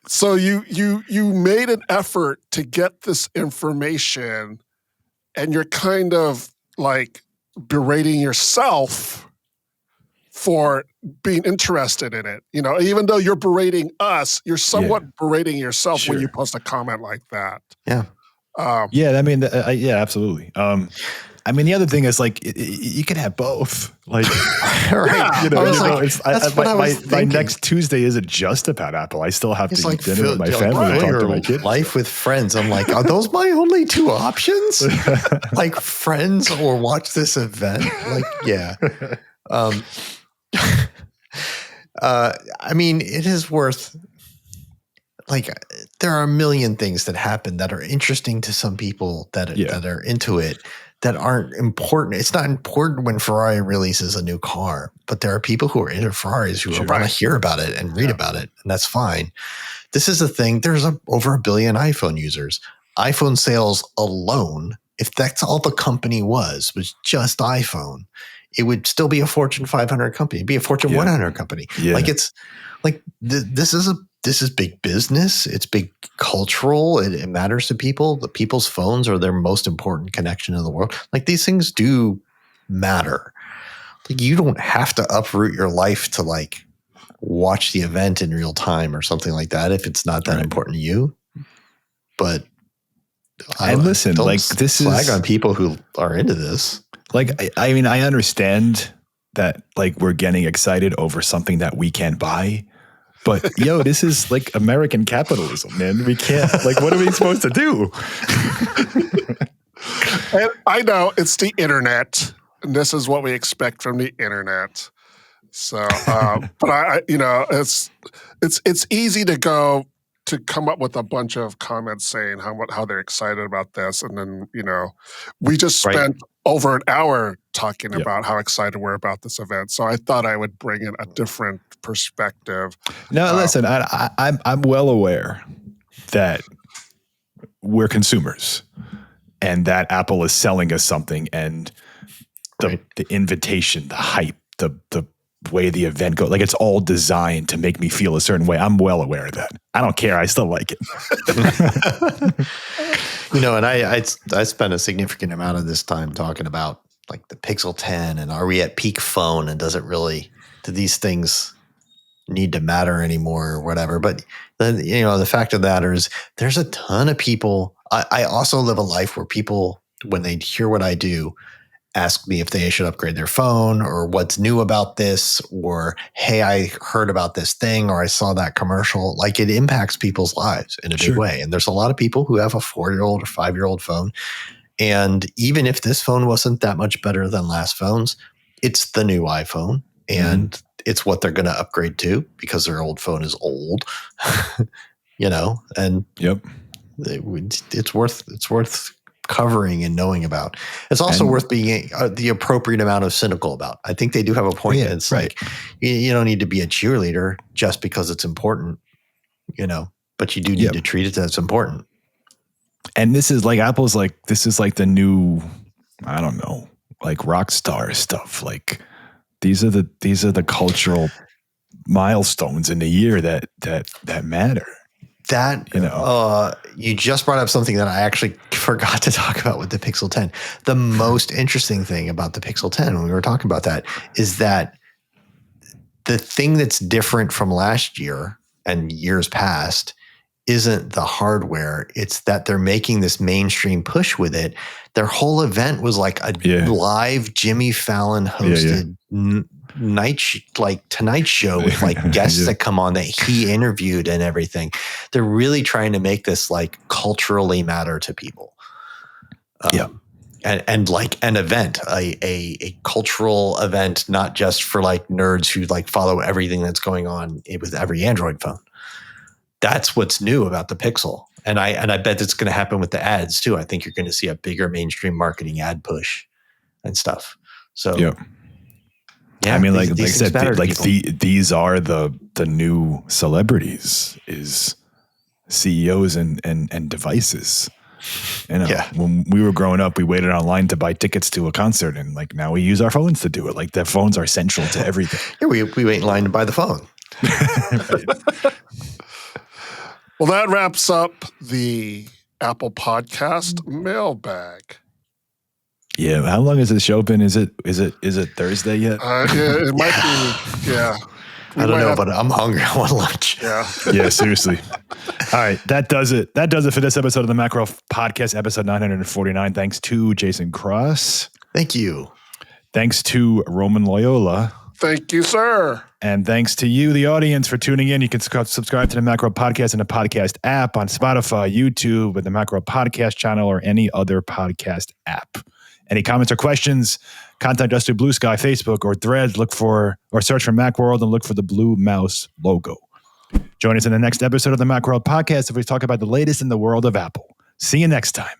So you made an effort to get this information, and you're kind of like berating yourself for being interested in it. Even though you're berating us, you're somewhat berating yourself when you post a comment like that. Yeah. I mean, absolutely. I mean, the other thing is like you can have both. Like, right? My next Tuesday isn't just about Apple. I still have to eat dinner with my family and talk to my kids. Life with friends. I'm like, are those my only two options? Like friends or watch this event? Like, yeah. I mean, it is worth. Like, there are a million things that happen that are interesting to some people that are into it that aren't important. It's not important when Ferrari releases a new car, but there are people who are into Ferraris who want to hear about it and read about it, and that's fine. This is the thing. There's over 1 billion iPhone users. iPhone sales alone, if that's all the company was just iPhone, it would still be a Fortune 500 company. It'd be a Fortune 100 company. Yeah. Like it's like this is big business. It's big cultural. It matters to people. The people's phones are their most important connection in the world. Like these things do matter. Like you don't have to uproot your life to like watch the event in real time or something like that if it's not that important to you. But listen, like this is slag on people who are into this. Like I mean, I understand that like we're getting excited over something that we can't buy. But this is like American capitalism, man. We can't, like, what are we supposed to do? And I know it's the internet, and this is what we expect from the internet. So, but it's easy to come up with a bunch of comments saying how they're excited about this, and then we just spent over an hour talking about how excited we're about this event. So I thought I would bring in a different perspective. No, listen, I'm well aware that we're consumers and that Apple is selling us something, and the invitation, the hype, the way the event goes, like it's all designed to make me feel a certain way. I'm well aware of that. I don't care. I still like it. And I spent a significant amount of this time talking about like the Pixel 10 and are we at peak phone, and do these things need to matter anymore or whatever. But then, the fact of the matter is there's a ton of people. I also live a life where people, when they hear what I do, ask me if they should upgrade their phone or what's new about this, or, hey, I heard about this thing, or I saw that commercial. Like it impacts people's lives in a big way. And there's a lot of people who have a 4-year-old or 5-year-old phone. And even if this phone wasn't that much better than last phones, it's the new iPhone, and it's what they're going to upgrade to because their old phone is old, and it's worth covering and knowing about. It's also worth being the appropriate amount of cynical about. I think they do have a point. It's like, you don't need to be a cheerleader just because it's important, but you do need to treat it as important. And this is like Apple's like, this is like the new, I don't know, like rock star stuff. Like these are the cultural milestones in the year that matter. That, you just brought up something that I actually forgot to talk about with the Pixel 10. The most interesting thing about the Pixel 10, when we were talking about that, is that the thing that's different from last year and years past isn't the hardware. It's that they're making this mainstream push with it. Their whole event was like a live Jimmy Fallon hosted Tonight Show with like guests that come on that he interviewed and everything. They're really trying to make this like culturally matter to people. And like an event, a cultural event, not just for like nerds who like follow everything that's going on with every Android phone. That's what's new about the Pixel. And I bet it's going to happen with the ads too. I think you're going to see a bigger mainstream marketing ad push and stuff. So yeah, I mean, like I said, these are the new celebrities is CEOs and devices. You know, when we were growing up, we waited online to buy tickets to a concert, and like now we use our phones to do it. Like the phones are central to everything. Yeah, we wait in line to buy the phone. Well, that wraps up the Apple Podcast Mailbag. Yeah, how long has this show been? Is it Thursday yet? Yeah, it might be. Yeah. I don't know, but I'm hungry. I want lunch. Yeah. Yeah, seriously. All right, that does it. That does it for this episode of the Macworld Podcast, episode 949. Thanks to Jason Cross. Thank you. Thanks to Roman Loyola. Thank you, sir. And thanks to you, the audience, for tuning in. You can subscribe to the Macworld Podcast in the podcast app on Spotify, YouTube, with the Macworld Podcast channel, or any other podcast app. Any comments or questions, contact us through Blue Sky, Facebook, or Threads. Look for or search for Macworld and look for the blue mouse logo. Join us in the next episode of the Macworld Podcast as we talk about the latest in the world of Apple. See you next time.